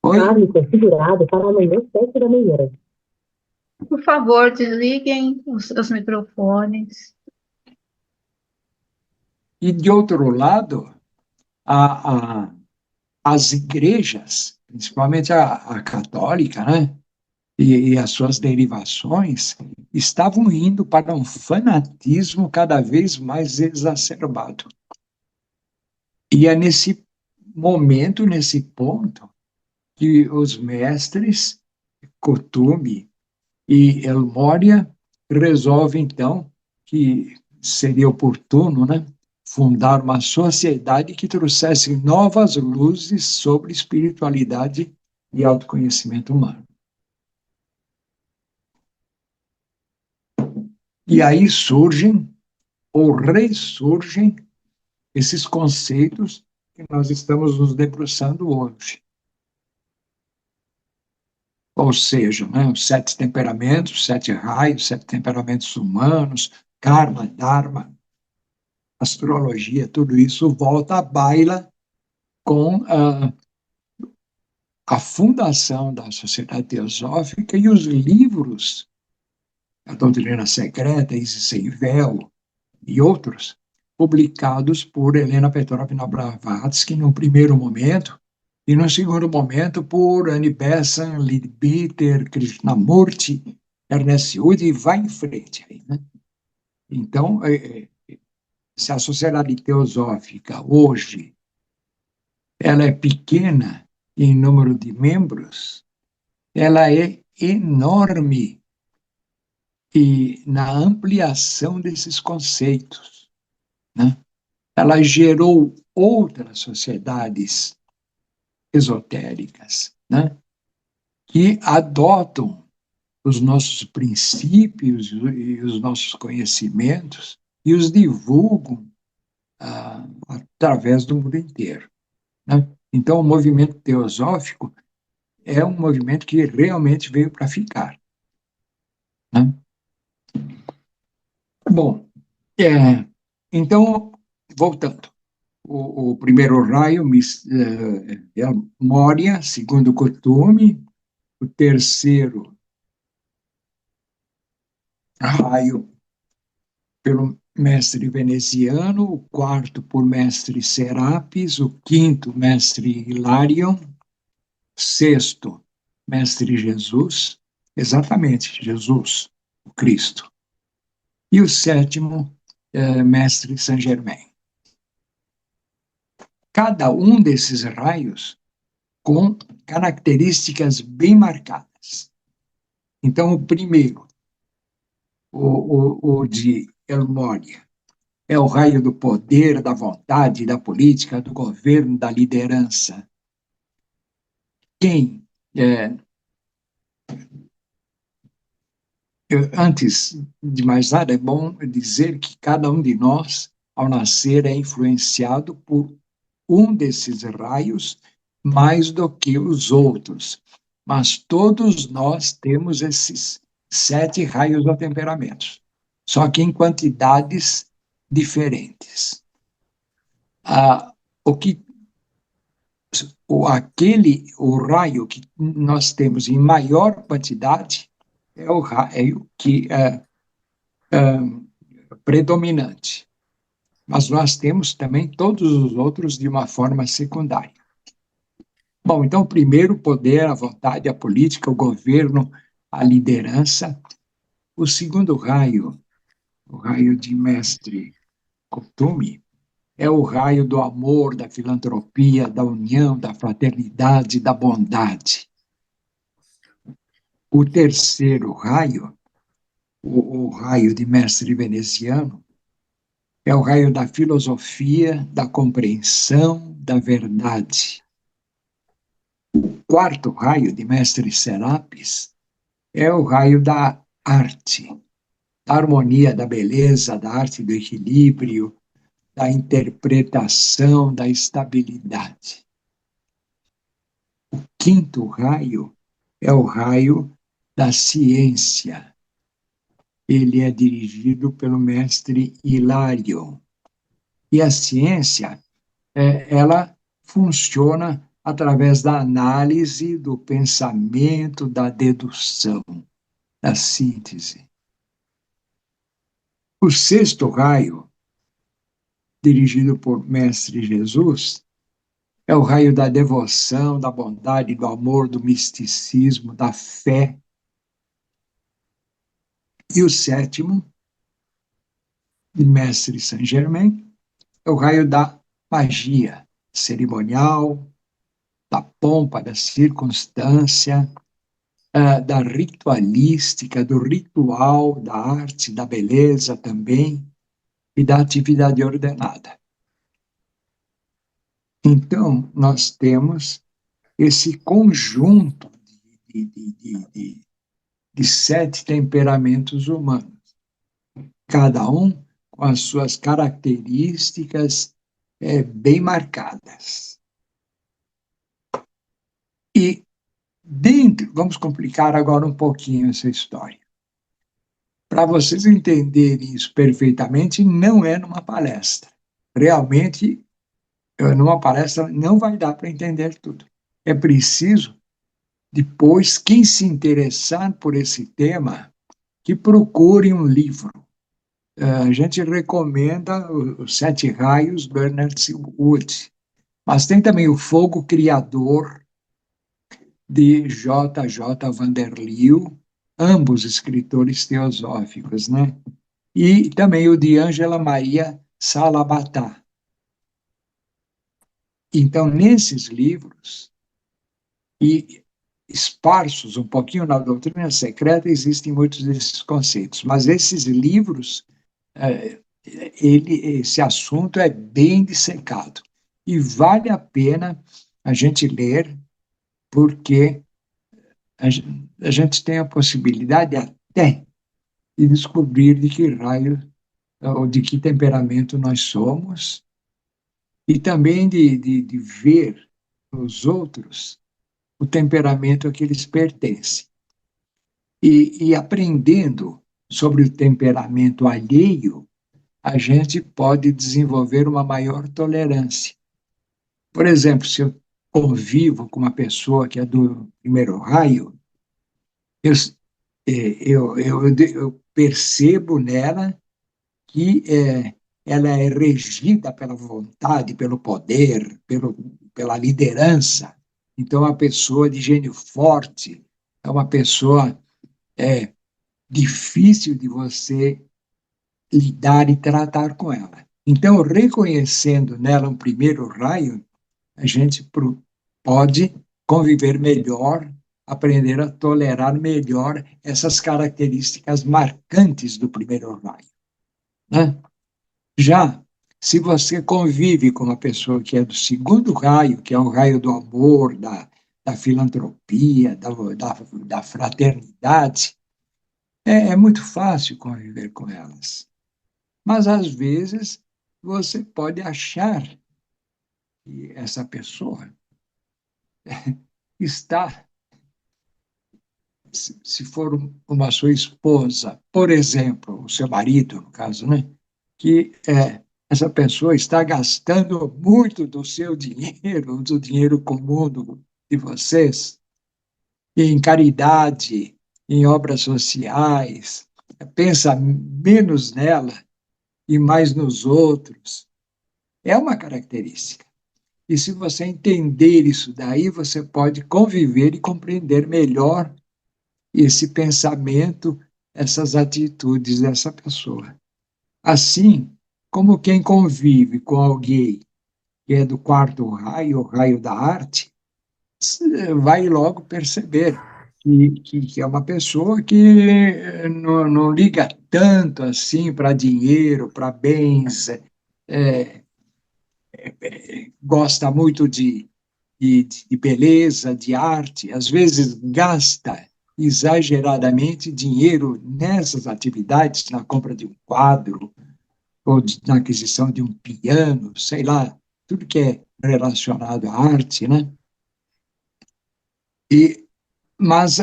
oi? Alarme configurado para amanhã, 7 da manhã. Por favor, desliguem os seus microfones. E de outro lado, a, a, as igrejas, principalmente a católica, né, e as suas derivações, estavam indo para um fanatismo cada vez mais exacerbado. E é nesse momento, nesse ponto, que os mestres Kutumi e El Moria resolvem, então, que seria oportuno, né, fundar uma sociedade que trouxesse novas luzes sobre espiritualidade e autoconhecimento humano. E aí surgem ou ressurgem esses conceitos que nós estamos nos debruçando hoje. Ou seja, né, os 7 temperamentos, 7 raios, 7 temperamentos humanos, karma, dharma, astrologia, tudo isso volta à baila com a fundação da Sociedade Teosófica e os livros, a Doutrina Secreta, Isis Sem Véu e outros, publicados por Helena Petrovna Blavatsky no primeiro momento, e no segundo momento por Annie Besant, Leadbeater, Krishnamurti, Ernest Wood, e vai em frente aí, né? Então, se a Sociedade Teosófica hoje ela é pequena em número de membros, ela é enorme e na ampliação desses conceitos. né? Ela gerou outras sociedades esotéricas, né? Que adotam os nossos princípios e os nossos conhecimentos e os divulgam através do mundo inteiro, né? Então, o movimento teosófico é um movimento que realmente veio para ficar, né? Bom, então, voltando. O primeiro raio é Mória, segundo o costume. O terceiro raio pelo mestre veneziano, o quarto por mestre Serapis, o quinto mestre Hilarion, sexto mestre Jesus, exatamente Jesus, o Cristo, e o sétimo mestre Saint Germain. Cada um desses raios com características bem marcadas. Então, o primeiro, o de Elmória, é o raio do poder, da vontade, da política, do governo, da liderança. Quem, antes de mais nada, é bom dizer que cada um de nós, ao nascer, é influenciado por um desses raios mais do que os outros. Mas todos nós temos esses 7 raios ou temperamentos, só que em quantidades diferentes. O que o raio que nós temos em maior quantidade é o raio que é predominante. Mas nós temos também todos os outros de uma forma secundária. Bom, então, primeiro, o poder, a vontade, a política, o governo, a liderança. O segundo raio, o raio de mestre Kotumi, é o raio do amor, da filantropia, da união, da fraternidade, da bondade. O terceiro raio, o raio de mestre veneziano, é o raio da filosofia, da compreensão, da verdade. O quarto raio de mestre Serapis é o raio da arte, da harmonia, da beleza, da arte do equilíbrio, da interpretação, da estabilidade. O quinto raio é o raio da ciência. Ele é dirigido pelo mestre Hilarion. E a ciência, ela funciona através da análise, do pensamento, da dedução, da síntese. O sexto raio, dirigido por Mestre Jesus, é o raio da devoção, da bondade, do amor, do misticismo, da fé. E o sétimo, de Mestre Saint Germain, é o raio da magia cerimonial, da pompa, da circunstância, da ritualística, do ritual, da arte, da beleza também, e da atividade ordenada. Então, nós temos esse conjunto de 7 temperamentos humanos, cada um com as suas características bem marcadas. E dentro, vamos complicar agora um pouquinho essa história. Para vocês entenderem isso perfeitamente, não é numa palestra. Realmente, numa palestra não vai dar para entender tudo. É preciso, depois, quem se interessar por esse tema, que procure um livro. A gente recomenda os 7 Raios, Bernard C. Wood, mas tem também o Fogo Criador, de J. J. Vanderliu, ambos escritores teosóficos, né? E também o de Ângela Maria Salabatà. Então, nesses livros, e esparsos um pouquinho na doutrina secreta, existem muitos desses conceitos, mas esses livros esse assunto é bem dissecado. E vale a pena a gente ler, porque a gente tem a possibilidade até de descobrir de que raio ou de que temperamento nós somos, e também de ver nos outros o temperamento a que eles pertencem. E aprendendo sobre o temperamento alheio, a gente pode desenvolver uma maior tolerância. Por exemplo, se eu convivo com uma pessoa que é do primeiro raio, eu, eu percebo nela que ela é regida pela vontade, pelo poder, pela liderança. Então, é uma pessoa de gênio forte, é uma pessoa difícil de você lidar e tratar com ela. Então, reconhecendo nela um primeiro raio, a gente pode conviver melhor, aprender a tolerar melhor essas características marcantes do primeiro raio, né? Já, se você convive com uma pessoa que é do segundo raio, que é o raio do amor, da filantropia, da fraternidade, é muito fácil conviver com elas. Mas, às vezes, você pode achar que essa pessoa está, se for uma sua esposa, por exemplo, o seu marido, no caso, né? Que essa pessoa está gastando muito do seu dinheiro, do dinheiro comum de vocês, em caridade, em obras sociais, pensa menos nela e mais nos outros. É uma característica. E se você entender isso daí, você pode conviver e compreender melhor esse pensamento, essas atitudes dessa pessoa. Assim como quem convive com alguém que é do quarto raio, o raio da arte, vai logo perceber que é uma pessoa que não liga tanto assim para dinheiro, para bens, gosta muito de beleza, de arte, às vezes gasta exageradamente dinheiro nessas atividades, na compra de um quadro, ou na aquisição de um piano, sei lá, tudo que é relacionado à arte, né? E, mas,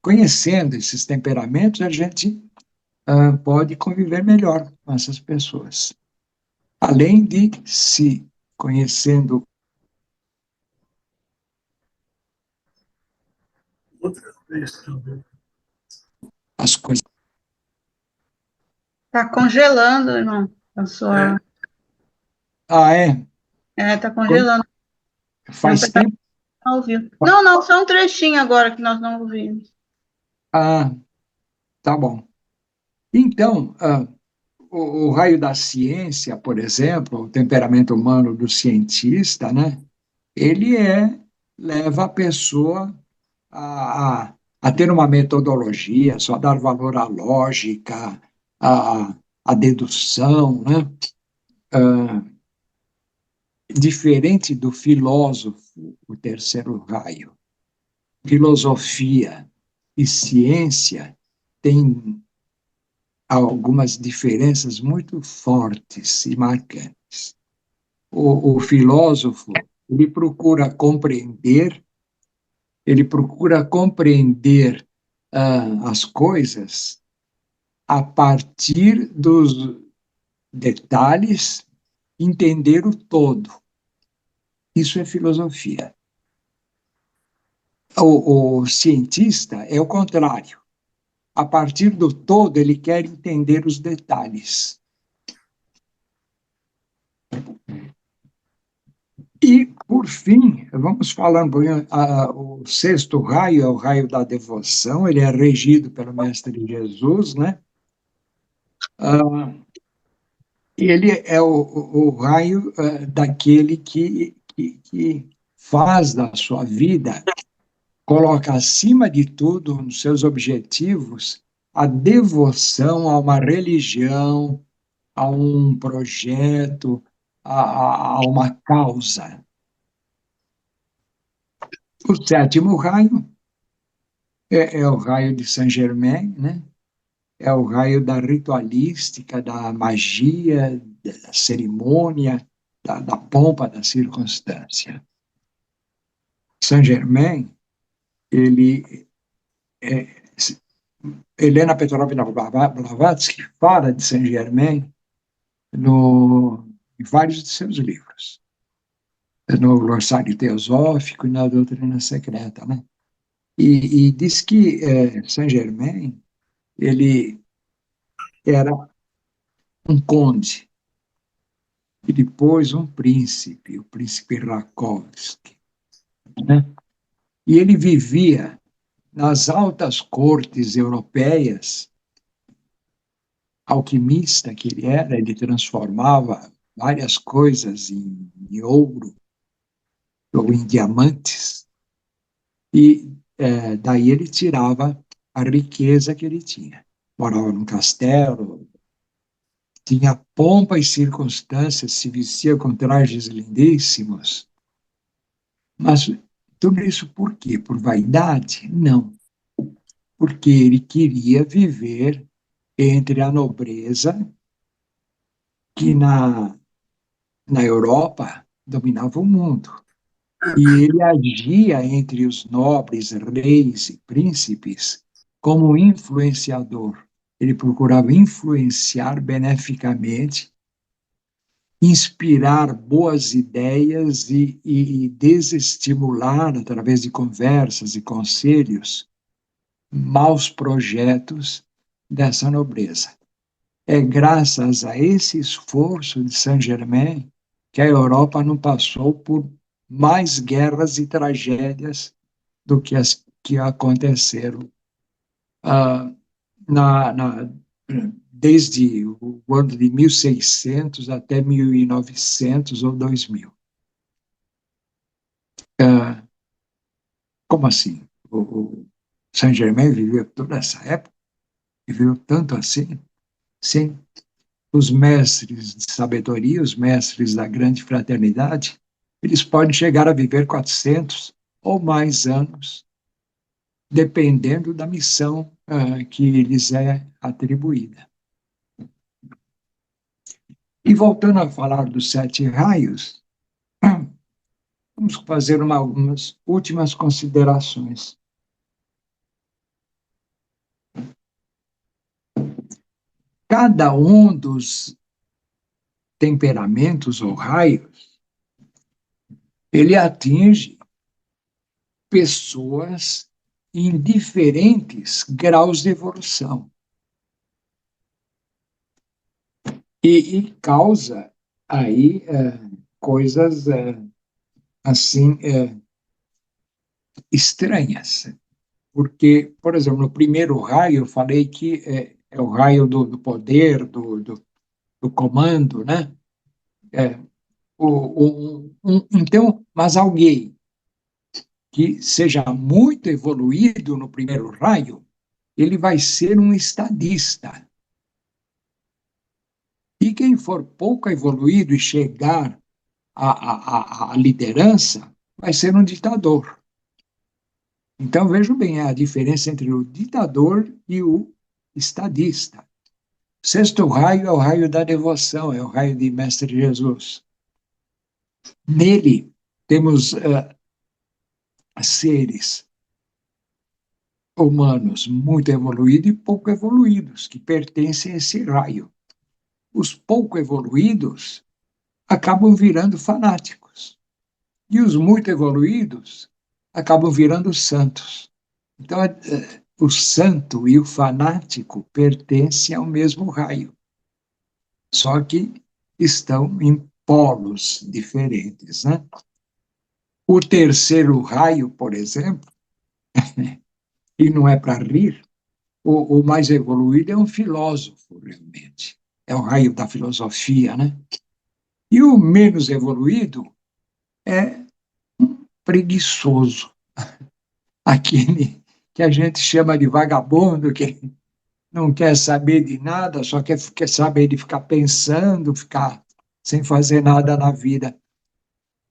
conhecendo esses temperamentos, a gente pode conviver melhor com essas pessoas. Além de se conhecendo as coisas. Está congelando, irmão. A sua... Ah, é? Está congelando. Faz tempo? Não ouviu. Não, não, só um trechinho agora que nós não ouvimos. Ah, tá bom. Então, o raio da ciência, por exemplo, o temperamento humano do cientista, né? Ele leva a pessoa a ter uma metodologia, só dar valor à lógica, à dedução, né? Diferente do filósofo, o terceiro raio. Filosofia e ciência têm algumas diferenças muito fortes e marcantes. O filósofo, ele procura compreender as coisas a partir dos detalhes, entender o todo. Isso é filosofia. O cientista é o contrário. A partir do todo, ele quer entender os detalhes. E, por fim, vamos falar um pouquinho, o sexto raio é o raio da devoção, ele é regido pelo Mestre Jesus, né? Ele é o raio daquele que faz da sua vida, coloca acima de tudo, nos seus objetivos, a devoção a uma religião, a um projeto, a uma causa. O sétimo raio é o raio de Saint-Germain, né? É o raio da ritualística, da magia, da cerimônia, da pompa da circunstância. Saint-Germain, ele Helena Petrovna Blavatsky fala de Saint-Germain em vários de seus livros, no Glossário Teosófico e na Doutrina Secreta, né? E diz que Saint-Germain, ele era um conde, e depois um príncipe, o príncipe Rakovsky, né? E ele vivia nas altas cortes europeias, alquimista que ele transformava várias coisas em ouro ou em diamantes, e daí ele tirava a riqueza que ele tinha. Morava num castelo, tinha pompa e circunstâncias, se vestia com trajes lindíssimos. Mas tudo isso por quê? Por vaidade? Não. Porque ele queria viver entre a nobreza que na Europa dominava o mundo. E ele agia entre os nobres, reis e príncipes como influenciador. Ele procurava influenciar beneficamente, inspirar boas ideias e desestimular, através de conversas e conselhos, maus projetos dessa nobreza. É graças a esse esforço de Saint-Germain que a Europa não passou por mais guerras e tragédias do que as que aconteceram ah, desde o ano de 1600 até 1900 ou 2000. Como assim? O Saint-Germain viveu toda essa época? Viveu tanto assim? Sim. Os mestres de sabedoria, os mestres da grande fraternidade, eles podem chegar a viver 400 ou mais anos, dependendo da missão que lhes é atribuída. E voltando a falar dos 7 raios, vamos fazer algumas últimas considerações. Cada um dos temperamentos ou raios, ele atinge pessoas em diferentes graus de evolução. E causa aí coisas assim estranhas. Porque, por exemplo, no primeiro raio eu falei que é o raio do poder, do comando, né? Então, mas alguém que seja muito evoluído no primeiro raio, ele vai ser um estadista. E quem for pouco evoluído e chegar à liderança, vai ser um ditador. Então, vejam bem a diferença entre o ditador e o estadista. O sexto raio é o raio da devoção, é o raio de Mestre Jesus. Nele, temos seres humanos muito evoluídos e pouco evoluídos, que pertencem a esse raio. Os pouco evoluídos acabam virando fanáticos. E os muito evoluídos acabam virando santos. Então, o santo e o fanático pertencem ao mesmo raio, só que estão em polos diferentes, né? O terceiro raio, por exemplo, e não é para rir, o mais evoluído é um filósofo, realmente. É o raio da filosofia, né? E o menos evoluído é um preguiçoso, aquele que a gente chama de vagabundo, que não quer saber de nada, só quer saber de ficar pensando, ficar sem fazer nada na vida.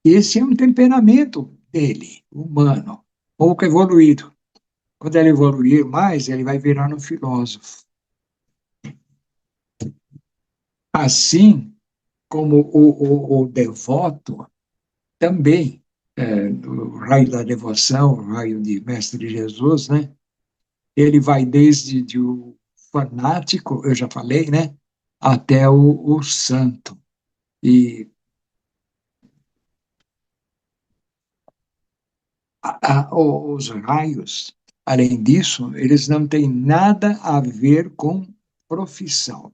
Esse é um temperamento dele, humano, pouco evoluído. Quando ele evoluir mais, ele vai virar um filósofo. Assim como o devoto também, o raio da devoção, o raio de Mestre Jesus, né? Ele vai desde o fanático, eu já falei, né? Até o santo. E os raios, além disso, eles não têm nada a ver com profissão.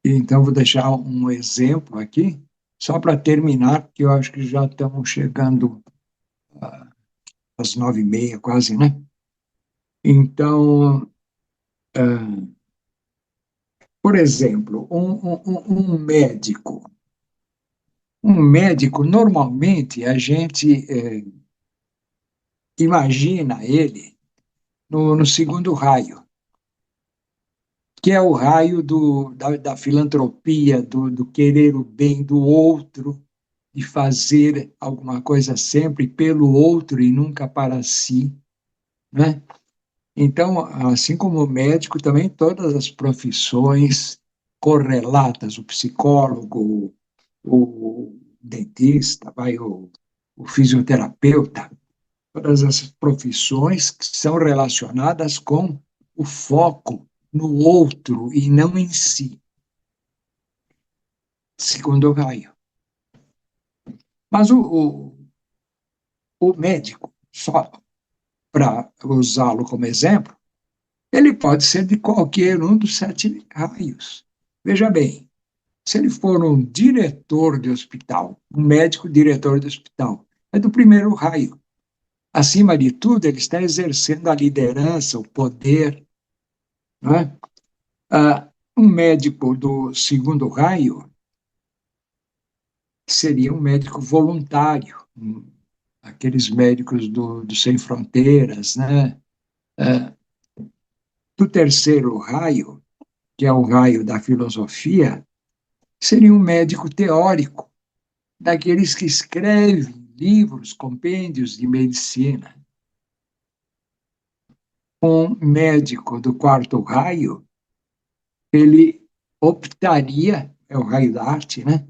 Então, vou deixar um exemplo aqui, só para terminar, porque eu acho que já estamos chegando às 9h30, quase, né? Então, por exemplo, um médico. Um médico, normalmente, a gente imagina ele no segundo raio, que é o raio da filantropia, do querer o bem do outro, de fazer alguma coisa sempre pelo outro e nunca para si, né? Então, assim como o médico, também todas as profissões correlatas, o psicólogo, o dentista, o fisioterapeuta, todas as profissões que são relacionadas com o foco no outro e não em si, segundo o raio. Mas o médico, só para usá-lo como exemplo, ele pode ser de qualquer um dos 7 raios. Veja bem, se ele for um diretor de hospital, um médico diretor de hospital, é do primeiro raio. Acima de tudo, ele está exercendo a liderança, o poder. Não é? Um médico do segundo raio seria um médico voluntário, aqueles médicos do Sem Fronteiras, né? Do terceiro raio, que é o raio da filosofia, seria um médico teórico, daqueles que escrevem livros, compêndios de medicina. Um médico do quarto raio, ele optaria, é o raio da arte, né?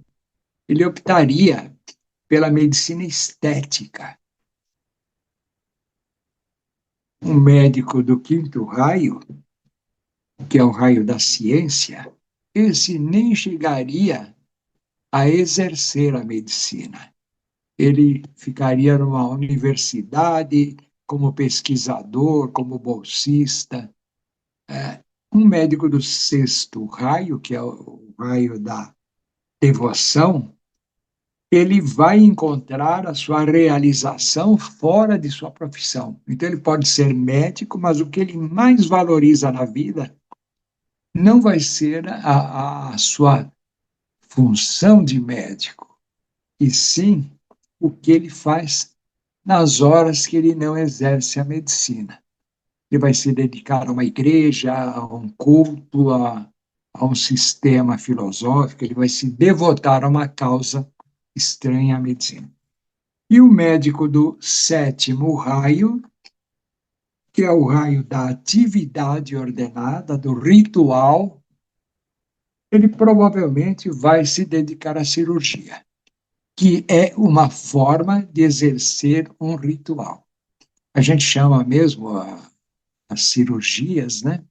Ele optaria pela medicina estética. Um médico do quinto raio, que é o raio da ciência, esse nem chegaria a exercer a medicina. Ele ficaria numa universidade como pesquisador, como bolsista. Um médico do sexto raio, que é o raio da devoção, ele vai encontrar a sua realização fora de sua profissão. Então, ele pode ser médico, mas o que ele mais valoriza na vida não vai ser a sua função de médico, e sim o que ele faz nas horas que ele não exerce a medicina. Ele vai se dedicar a uma igreja, a um culto, a um sistema filosófico, ele vai se devotar a uma causa estranha à medicina. E o médico do sétimo raio, que é o raio da atividade ordenada, do ritual, ele provavelmente vai se dedicar à cirurgia, que é uma forma de exercer um ritual. A gente chama mesmo as cirurgias, né,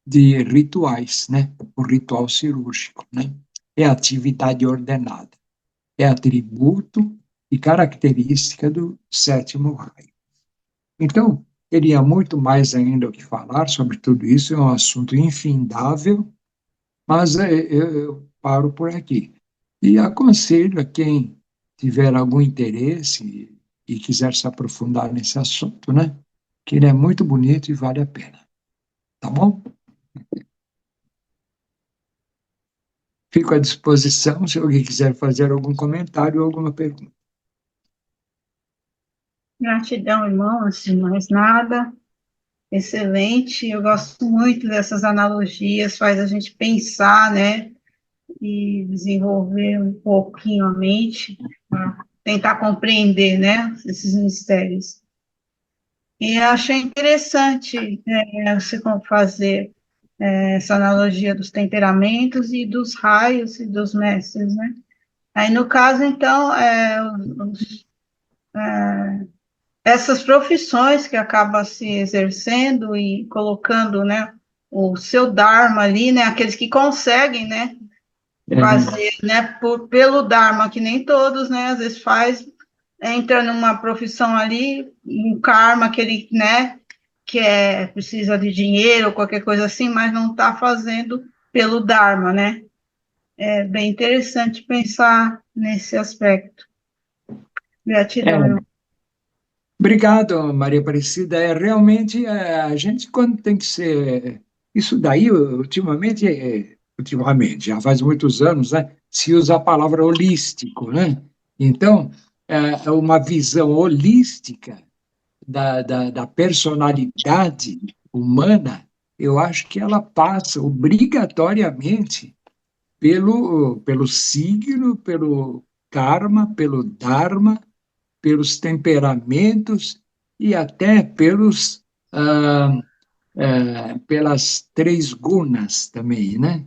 de rituais, né, o ritual cirúrgico, né, é atividade ordenada, é atributo e característica do sétimo raio. Então, teria muito mais ainda o que falar sobre tudo isso, é um assunto infindável, mas eu paro por aqui. E aconselho a quem tiver algum interesse e quiser se aprofundar nesse assunto, né, que ele é muito bonito e vale a pena. Tá bom? Fico à disposição se alguém quiser fazer algum comentário ou alguma pergunta. Gratidão, irmão, assim, mais nada. excelente. Eu gosto muito dessas analogias, faz a gente pensar, né? E desenvolver um pouquinho a mente, para tentar compreender, né? Esses mistérios. E eu achei interessante você fazer essa analogia dos temperamentos e dos raios e dos mestres, né? Aí, no caso, então, essas profissões que acaba se exercendo e colocando, né, o seu Dharma ali, né, aqueles que conseguem, né, fazer, né, pelo Dharma, que nem todos, né, às vezes entra numa profissão ali, um karma que ele, né, precisa de dinheiro ou qualquer coisa assim, mas não está fazendo pelo Dharma, né? É bem interessante pensar nesse aspecto. Gratidão, irmão. Obrigado, Maria Aparecida. Realmente, a gente, quando tem que ser. Isso daí, ultimamente, já faz muitos anos, né, se usa a palavra holístico, né? Então, uma visão holística da personalidade humana, eu acho que ela passa obrigatoriamente pelo signo, pelo karma, pelo dharma, pelos temperamentos e até pelas três gunas também, né?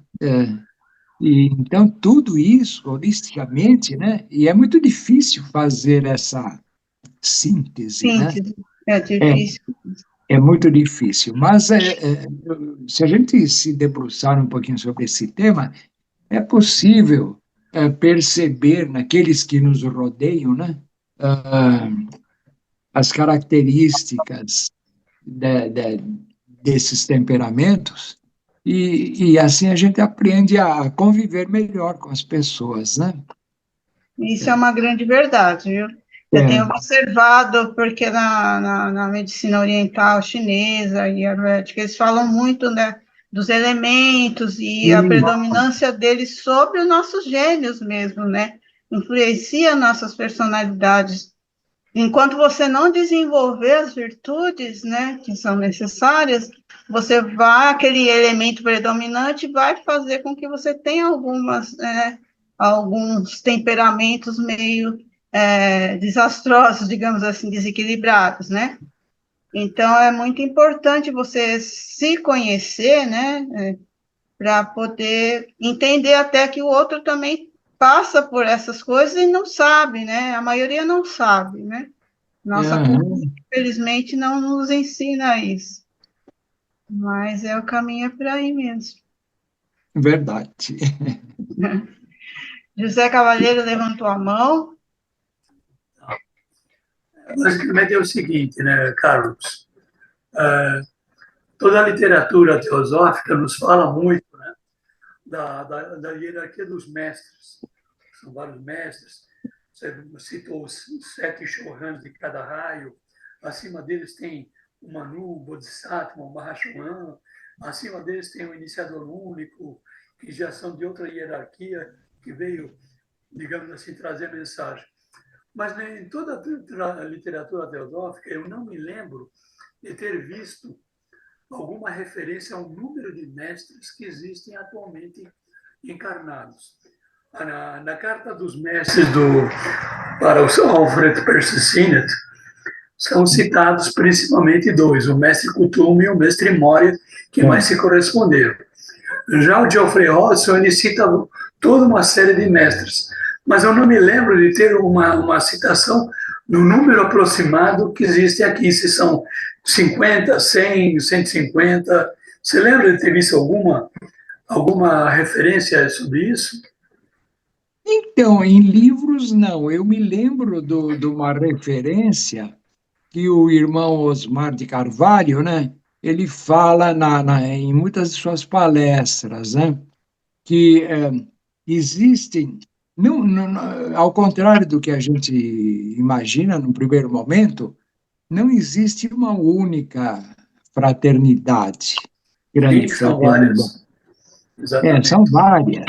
E, então, tudo isso, holisticamente, né? E é muito difícil fazer essa síntese, né? Síntese, é É, difícil. é muito difícil, mas se a gente se debruçar um pouquinho sobre esse tema, é possível perceber naqueles que nos rodeiam, né? Ah, as características desses temperamentos, e assim a gente aprende a conviver melhor com as pessoas, né? Isso é uma grande verdade, viu? Eu tenho É, observado, porque na medicina oriental chinesa e ayurvédica, eles falam muito, né, dos elementos e a e, predominância deles sobre os nossos gênios mesmo, né? Influencia nossas personalidades. Enquanto você não desenvolver as virtudes, né, que são necessárias, aquele elemento predominante vai fazer com que você tenha alguns temperamentos meio desastrosos, digamos assim, desequilibrados, né? Então, é muito importante você se conhecer, né, para poder entender até que o outro também passa por essas coisas e não sabe, né? A maioria não sabe, né? Nossa cultura, aham, infelizmente, não nos ensina isso, mas o caminho é por aí mesmo. verdade. José Cavalheiro levantou a mão. Basicamente é o seguinte, né, Carlos? Toda a literatura teosófica nos fala muito, né, da hierarquia dos mestres. São vários mestres. Você citou os 7 Chohans de cada raio. Acima deles tem o Manu, o Bodhisattva, o Mahashohan. Acima deles tem o Iniciador Único, que já são de outra hierarquia, que veio, digamos assim, trazer mensagem. Mas em toda a literatura teosófica, eu não me lembro de ter visto alguma referência ao número de mestres que existem atualmente encarnados. Na carta dos mestres para o Alfred Percy Sinnett, são citados principalmente 2, o mestre Kutum e o mestre Moria, que mais se corresponderam. Já o Geoffrey Hodgson, ele cita toda uma série de mestres, mas eu não me lembro de ter uma citação no número aproximado que existe aqui, se são 50, 100, 150. Você lembra de ter visto alguma referência sobre isso? Então, em livros, não. Eu me lembro de uma referência que o irmão Osmar de Carvalho, né, ele fala em muitas de suas palestras, né, que existem, ao contrário do que a gente imagina no primeiro momento, não existe uma única fraternidade, grande Sim, são fraternidade. várias. Exatamente. São várias.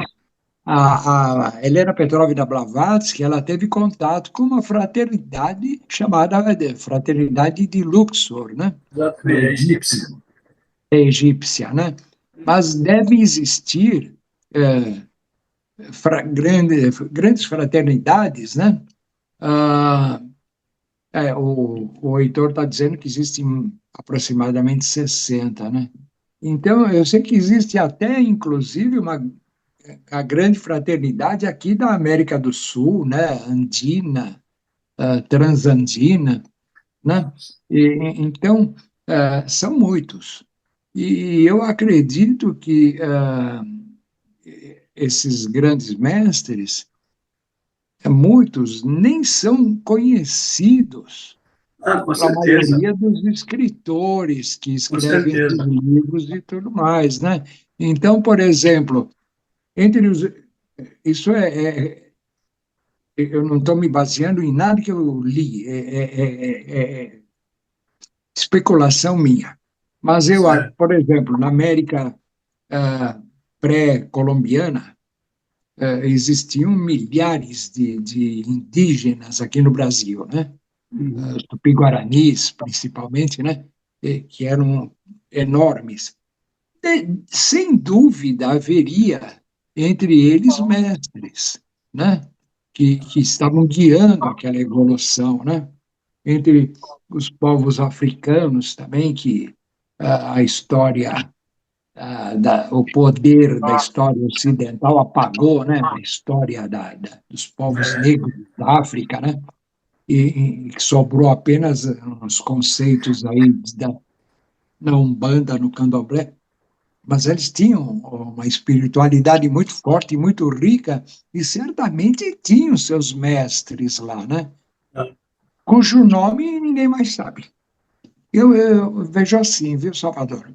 a Helena Petrovna Blavatsky, ela teve contato com uma fraternidade chamada Fraternidade de Luxor, né? Exatamente, é egípcia. É egípcia, né? Mas deve existir grandes fraternidades, né? Ah, o Heitor está dizendo que existem aproximadamente 60, né? Então, eu sei que existe até, inclusive, a grande fraternidade aqui da América do Sul, né? Andina, transandina, né? Então, são muitos. E eu acredito que esses grandes mestres, muitos nem são conhecidos Com pela certeza, maioria dos escritores que com escrevem esses certeza. livros e tudo mais, né? Então, por exemplo, entre os, isso eu não estou me baseando em nada que eu li, é especulação minha. Mas eu, Certo. por exemplo, na América pré-colombiana, existiam milhares de indígenas aqui no Brasil, né? Os tupi-guaranis, principalmente, né? Que eram enormes. Sem dúvida haveria entre eles mestres, né? Que estavam guiando aquela evolução, né? Entre os povos africanos também, que a história o poder da história ocidental apagou, né, a história dos povos negros da África, né, e sobrou apenas uns conceitos aí na Umbanda, no Candomblé, mas eles tinham uma espiritualidade muito forte e muito rica, e certamente tinham seus mestres lá, né, cujo nome ninguém mais sabe. Eu vejo assim, viu, Salvador?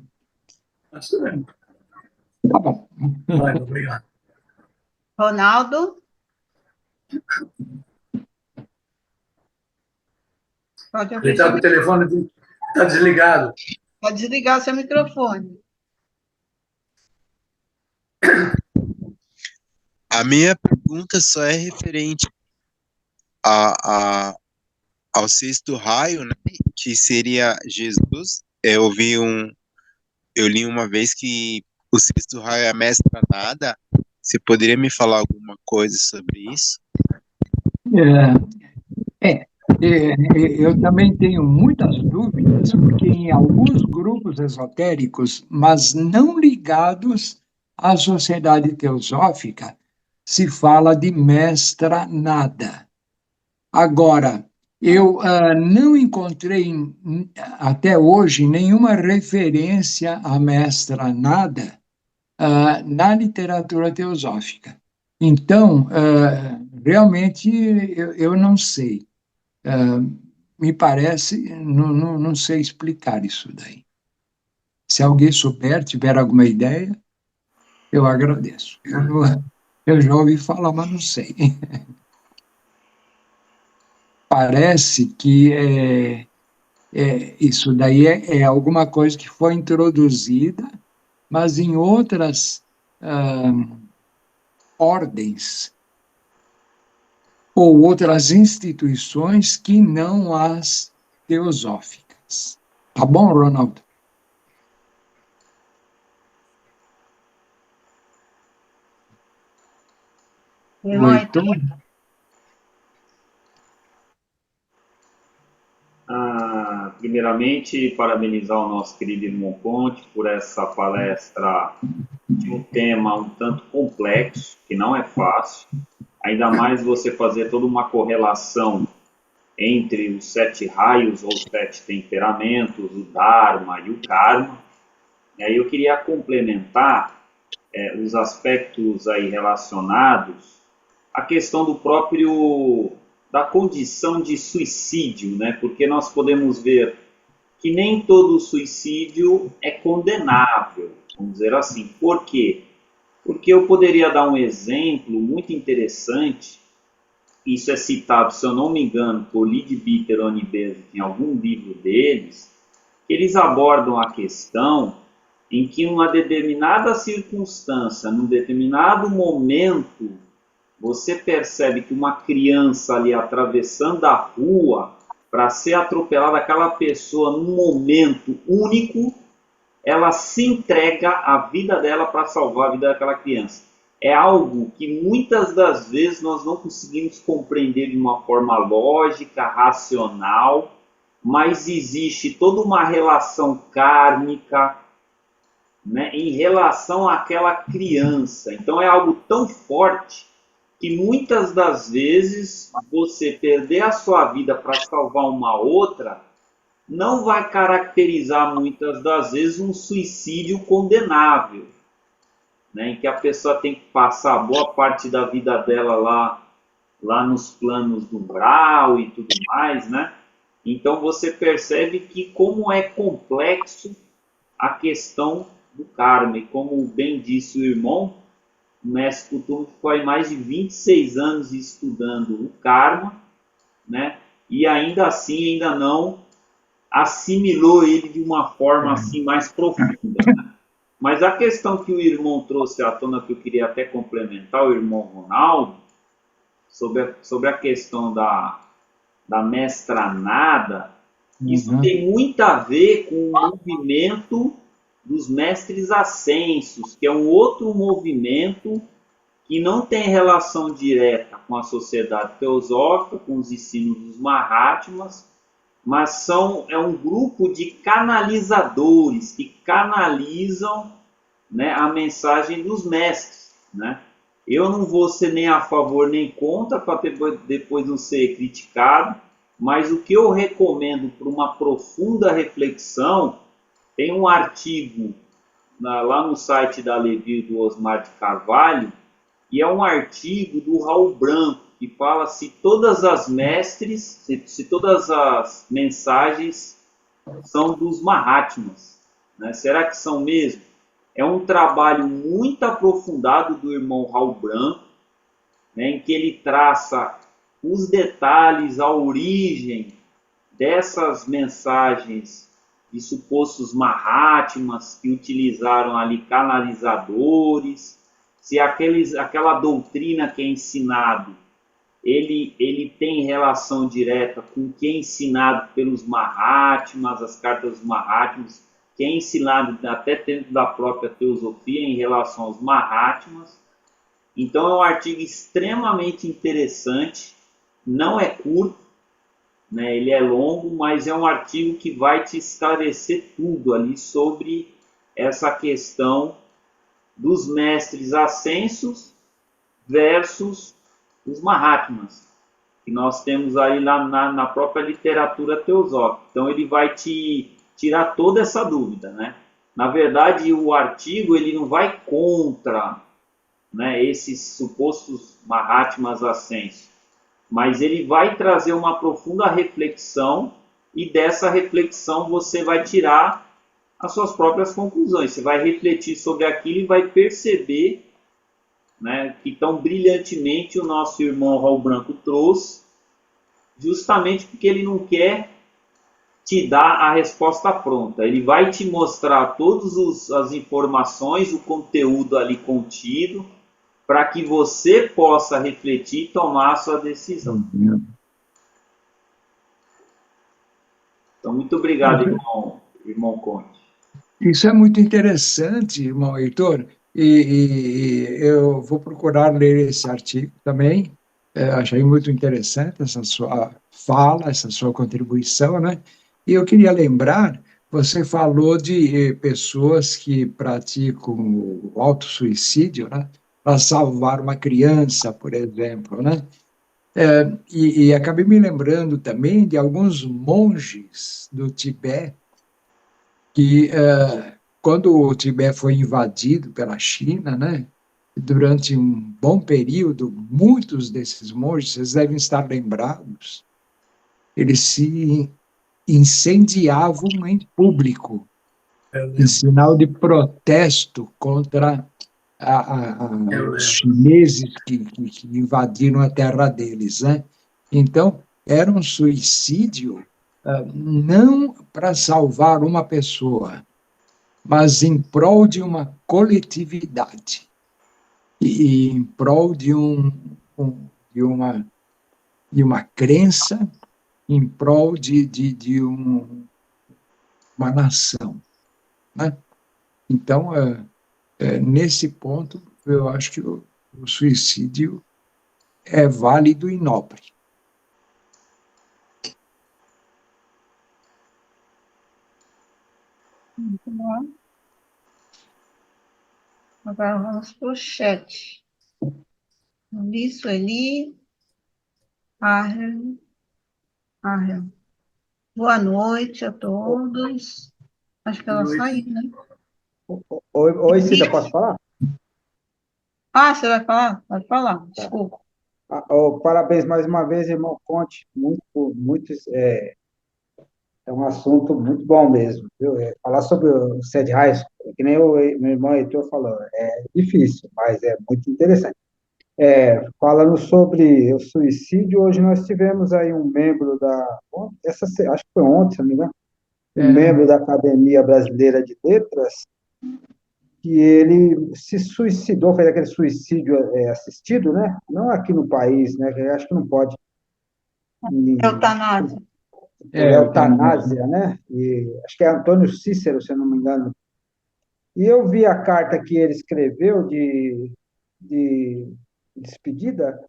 Tá bom. Obrigado. Ronaldo, pode Ele abrir está seu com o microfone. telefone está desligado. Pode desligar o seu microfone. A minha pergunta só é referente a, a, ao sexto raio, né, que seria Jesus. Eu li uma vez que o sexto raio é a mestra nada. Você poderia me falar alguma coisa sobre isso? Eu também tenho muitas dúvidas, porque em alguns grupos esotéricos, mas não ligados à sociedade teosófica, se fala de mestra nada. Agora, eu não encontrei até hoje nenhuma referência à mestra nada na literatura teosófica. Então, realmente, eu não sei. Me parece, não sei explicar isso daí. Se alguém souber, tiver alguma ideia, eu agradeço. Eu já ouvi falar, mas não sei. Parece que isso daí é alguma coisa que foi introduzida, mas em outras ordens ou outras instituições que não as teosóficas. Tá bom, Ronaldo? Irmão Heitor? Primeiramente, parabenizar o nosso querido irmão Conte por essa palestra de um tema um tanto complexo, que não é fácil, ainda mais você fazer toda uma correlação entre os 7 raios ou 7 temperamentos, o Dharma e o Karma. Eu queria complementar os aspectos aí relacionados à questão da condição de suicídio, né? Porque nós podemos ver que nem todo suicídio é condenável, vamos dizer assim. Por quê? Porque eu poderia dar um exemplo muito interessante, isso é citado, se eu não me engano, por Leadbeater ou Bezos em algum livro deles, que eles abordam a questão em que uma determinada circunstância, num determinado momento, você percebe que uma criança ali atravessando a rua para ser atropelada, aquela pessoa num momento único, ela se entrega a vida dela para salvar a vida daquela criança. É algo que muitas das vezes nós não conseguimos compreender de uma forma lógica, racional, mas existe toda uma relação kármica, né, em relação àquela criança. Então é algo tão forte que muitas das vezes você perder a sua vida para salvar uma outra não vai caracterizar muitas das vezes um suicídio condenável, né, em que a pessoa tem que passar boa parte da vida dela lá nos planos do umbral e tudo mais, né? Então você percebe que como é complexo a questão do karma, e como bem disse o irmão, o mestre Kuthumi ficou aí mais de 26 anos estudando o karma, né? E ainda assim ainda não assimilou ele de uma forma assim mais profunda, né? Mas a questão que o irmão trouxe à tona, que eu queria até complementar, o irmão Ronaldo, sobre a questão da mestranada, isso tem muito a ver com o movimento dos mestres ascensos, que é um outro movimento que não tem relação direta com a sociedade teosófica, com os ensinos dos Mahatmas, mas é um grupo de canalizadores que canalizam, né, a mensagem dos mestres, né? Eu não vou ser nem a favor nem contra, para depois não ser criticado, mas o que eu recomendo para uma profunda reflexão, tem um artigo lá no site da Levi, do Osmar de Carvalho, e é um artigo do Raul Branco, que fala se todas as mestres, se todas as mensagens são dos Mahatmas, né? Será que são mesmo? É um trabalho muito aprofundado do irmão Raul Branco, né, em que ele traça os detalhes, a origem dessas mensagens de supostos Mahatmas que utilizaram ali canalizadores, se aquela doutrina que é ensinado, ele tem relação direta com o que é ensinado pelos Mahatmas, as cartas dos Mahatmas, que é ensinado até dentro da própria teosofia em relação aos Mahatmas. Então é um artigo extremamente interessante, não é curto, né, ele é longo, mas é um artigo que vai te esclarecer tudo ali sobre essa questão dos mestres ascensos versus os Mahatmas, que nós temos aí lá na própria literatura teosófica. Então ele vai te tirar toda essa dúvida, né? Na verdade, o artigo ele não vai contra, né, esses supostos Mahatmas ascensos, mas ele vai trazer uma profunda reflexão, e dessa reflexão você vai tirar as suas próprias conclusões. Você vai refletir sobre aquilo e vai perceber, né, que tão brilhantemente o nosso irmão Raul Branco trouxe, justamente porque ele não quer te dar a resposta pronta. Ele vai te mostrar todas as informações, o conteúdo ali contido, para que você possa refletir e tomar a sua decisão. Então, muito obrigado, irmão Conte. Isso é muito interessante, irmão Heitor, e eu vou procurar ler esse artigo também. Achei muito interessante essa sua fala, essa sua contribuição, né? E eu queria lembrar, você falou de pessoas que praticam o autossuicídio, né? Para salvar uma criança, por exemplo, né? E acabei me lembrando também de alguns monges do Tibete que, quando o Tibete foi invadido pela China, né, durante um bom período, muitos desses monges, vocês devem estar lembrados, eles se incendiavam em público, em sinal de protesto contra os chineses que invadiram a terra deles, né? Então, era um suicídio não para salvar uma pessoa, mas em prol de uma coletividade e em prol de uma crença, em prol de uma nação, né? Então, nesse ponto, eu acho que o suicídio é válido e nobre. Muito bom. Agora vamos para o chat. Sueli, Arlen. Boa noite a todos. Acho que ela Boa noite. saiu, né? Oi, Cida, posso falar? Ah, você vai falar? Pode falar, desculpa. Parabéns mais uma vez, irmão Conte. É um assunto muito bom mesmo, viu? Falar sobre o Sede Raiz, que nem meu irmão Heitor falou, é difícil, mas é muito interessante. Falando sobre o suicídio, hoje nós tivemos aí um membro acho que foi ontem, se não me engano, um membro da Academia Brasileira de Letras, que ele se suicidou, fez aquele suicídio assistido, né? Não aqui no país, né? Que eu acho que não pode. Eutanásia. Por eutanásia, né? E acho que é Antônio Cícero, se eu não me engano. E eu vi a carta que ele escreveu de despedida,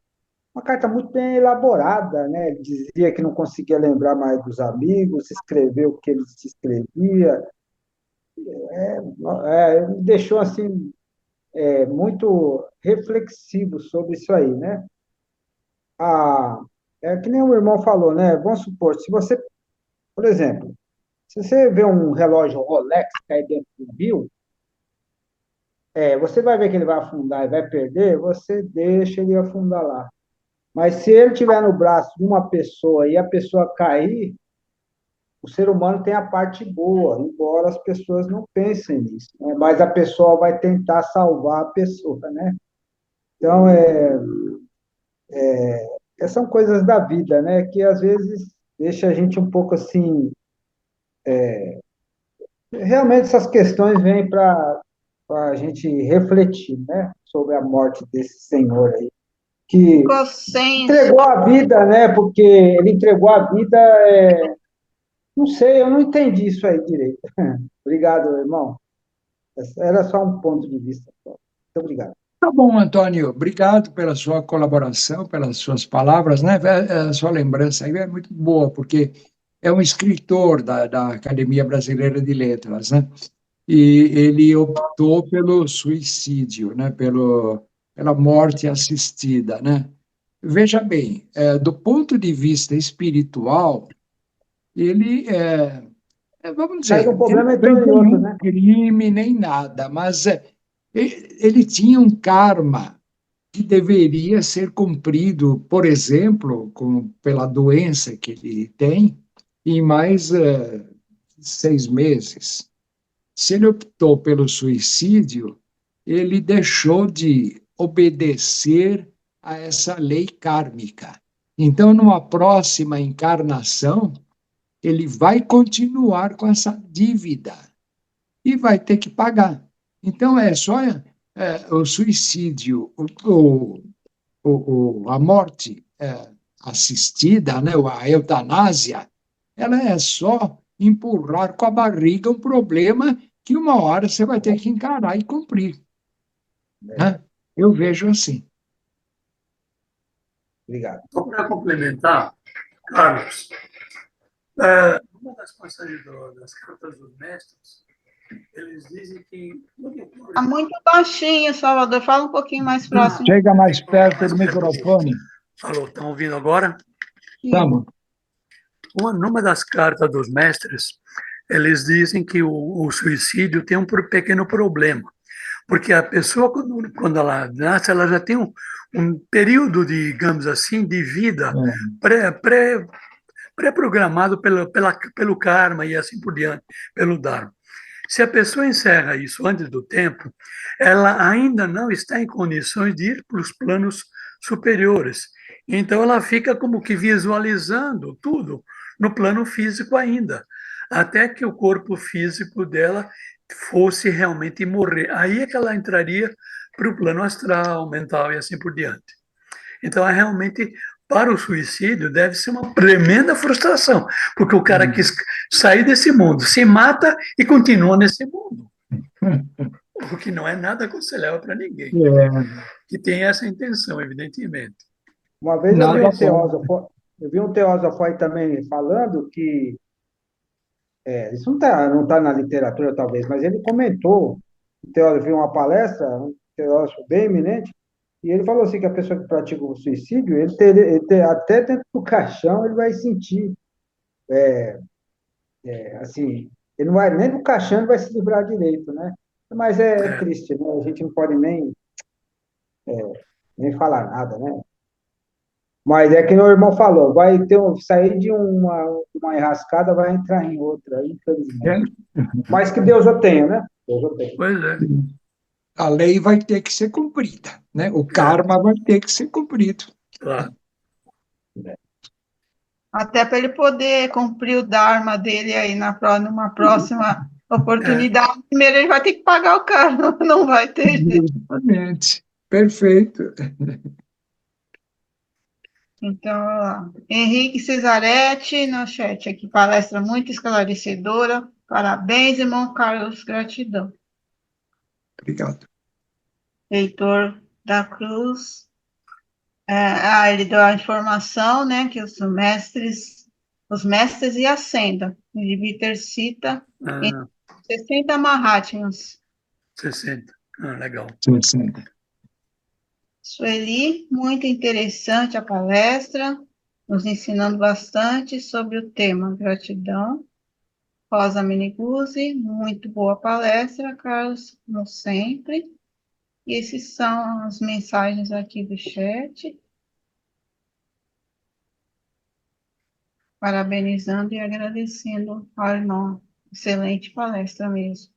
uma carta muito bem elaborada, né? Ele dizia que não conseguia lembrar mais dos amigos, escreveu o que ele se escrevia. Me deixou assim muito reflexivo sobre isso aí, né? É que nem o irmão falou, né? Vamos supor, se você, por exemplo, se você vê um relógio Rolex cair dentro do rio, você vai ver que ele vai afundar e vai perder, você deixa ele afundar lá. Mas se ele estiver no braço de uma pessoa e a pessoa cair, o ser humano tem a parte boa, embora as pessoas não pensem nisso, né? Mas a pessoa vai tentar salvar a pessoa, né? Então, são coisas da vida, né? Que às vezes deixa a gente um pouco assim. Realmente essas questões vêm para a gente refletir, né? Sobre a morte desse senhor aí, que Ficou sem. entregou a vida, né? Porque ele entregou a vida. Não sei, eu não entendi isso aí direito. Obrigado, irmão. Era só um ponto de vista. Muito obrigado. Tá bom, Antônio, obrigado pela sua colaboração, pelas suas palavras, né? A sua lembrança aí é muito boa, porque é um escritor da Academia Brasileira de Letras, né? E ele optou pelo suicídio, né? Pela morte assistida, né? Veja bem, do ponto de vista espiritual, ele vamos dizer, Aí o problema ele não entrou em fez outro, nenhum né? crime nem nada, mas ele tinha um karma que deveria ser cumprido, por exemplo, pela doença que ele tem, em mais 6 meses. Se ele optou pelo suicídio, ele deixou de obedecer a essa lei kármica. Então, numa próxima encarnação, ele vai continuar com essa dívida e vai ter que pagar. Então, é só o suicídio, a morte assistida, né, a eutanásia, ela é só empurrar com a barriga um problema que uma hora você vai ter que encarar e cumprir. Né? Eu vejo assim. Obrigado. Só para complementar, Carlos, uma das passagens das cartas dos mestres, eles dizem que... Está muito baixinho, Salvador. Fala um pouquinho mais próximo. Chega mais perto do microfone. Alô, estão ouvindo agora? Estamos. Numa das cartas dos mestres, eles dizem que o suicídio tem um pequeno problema, porque a pessoa, quando ela nasce, ela já tem um período, digamos assim, de vida pré-programado pelo karma e assim por diante, pelo Dharma. Se a pessoa encerra isso antes do tempo, ela ainda não está em condições de ir para os planos superiores. Então, ela fica como que visualizando tudo no plano físico ainda, até que o corpo físico dela fosse realmente morrer. Aí é que ela entraria para o plano astral, mental e assim por diante. Então, é realmente, para o suicídio, deve ser uma tremenda frustração, porque o cara quis sair desse mundo, se mata e continua nesse mundo, o que não é nada aconselhável para ninguém, É, que tem essa intenção, evidentemente. Uma vez nada bom. eu vi um teósofo aí também falando que, isso não tá na literatura talvez, mas ele comentou, um teósofo viu uma palestra, um teósofo bem eminente, e ele falou assim que a pessoa que pratica o suicídio, até dentro do caixão ele vai sentir, assim, ele não vai, nem do caixão ele vai se livrar direito, né? Mas é É, triste, né? A gente não pode nem falar nada, né? Mas é que meu irmão falou, sair de uma enrascada, vai entrar em outra, infelizmente. É, Mas que Deus o tenha, né? Deus o tenha. pois é. a lei vai ter que ser cumprida, né? O karma vai ter que ser cumprido. Claro. Até para ele poder cumprir o Dharma dele aí numa próxima oportunidade. Primeiro ele vai ter que pagar o carro, não vai ter jeito. Exatamente. Perfeito. Então, olha lá. Henrique Cesaretti, no chat aqui, palestra muito esclarecedora. Parabéns, irmão Carlos, gratidão. Obrigado. Heitor da Cruz. Ele deu a informação, né, que os mestres e a senda. O Vitor cita em Ah, 60 Mahatmas. 60. Ah, legal. Sim, sim. Sueli, muito interessante a palestra, nos ensinando bastante sobre o tema gratidão. Rosa Meneguzzi, muito boa palestra, Carlos, como sempre. E essas são as mensagens aqui do chat, parabenizando e agradecendo ao irmão. Excelente palestra mesmo.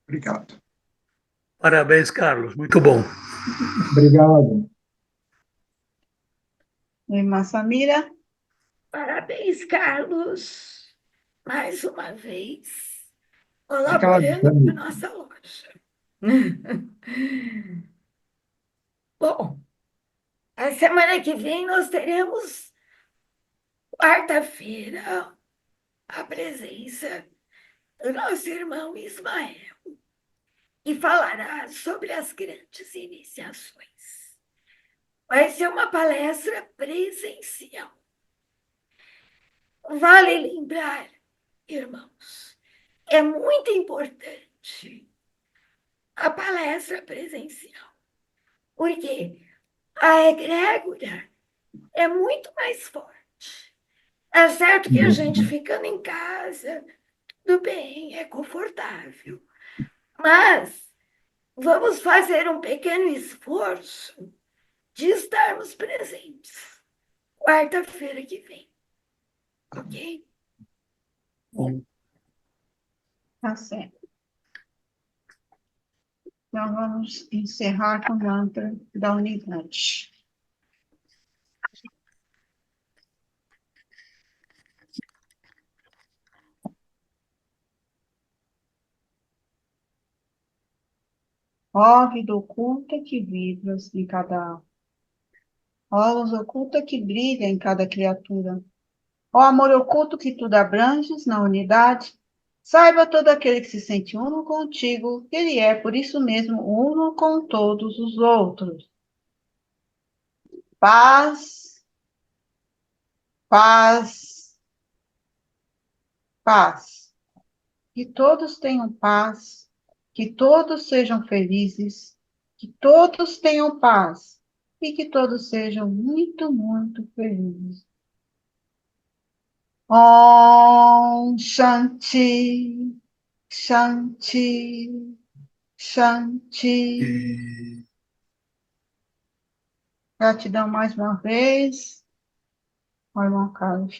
Obrigado. Parabéns, Carlos. Muito bom. Obrigado. Irmã Samira, Parabéns, Carlos, mais uma vez, Obrigado, colaborando com a Dani. nossa loja. Bom, a semana que vem nós teremos, quarta-feira, a presença do nosso irmão Ismael e falará sobre as grandes iniciações. Vai ser uma palestra presencial. Vale lembrar, irmãos, é muito importante a palestra presencial, porque a egrégora é muito mais forte. É certo que a gente ficando em casa, tudo bem, é confortável, mas vamos fazer um pequeno esforço de estarmos presentes quarta-feira que vem, ok? Bom, tá certo. Então, vamos encerrar com o mantra da unidade. Ó vida oculta que vibras em cada alma. Ó luz oculta que brilha em cada criatura. Ó amor oculto que tudo abranges na unidade. Saiba todo aquele que se sente uno contigo, que ele é, por isso mesmo, uno com todos os outros. Paz, paz, paz. Que todos tenham paz, que todos sejam felizes, que todos tenham paz e que todos sejam muito, muito felizes. Om Shanti, Shanti, Shanti. e Gratidão mais uma vez, ao irmão Carlos.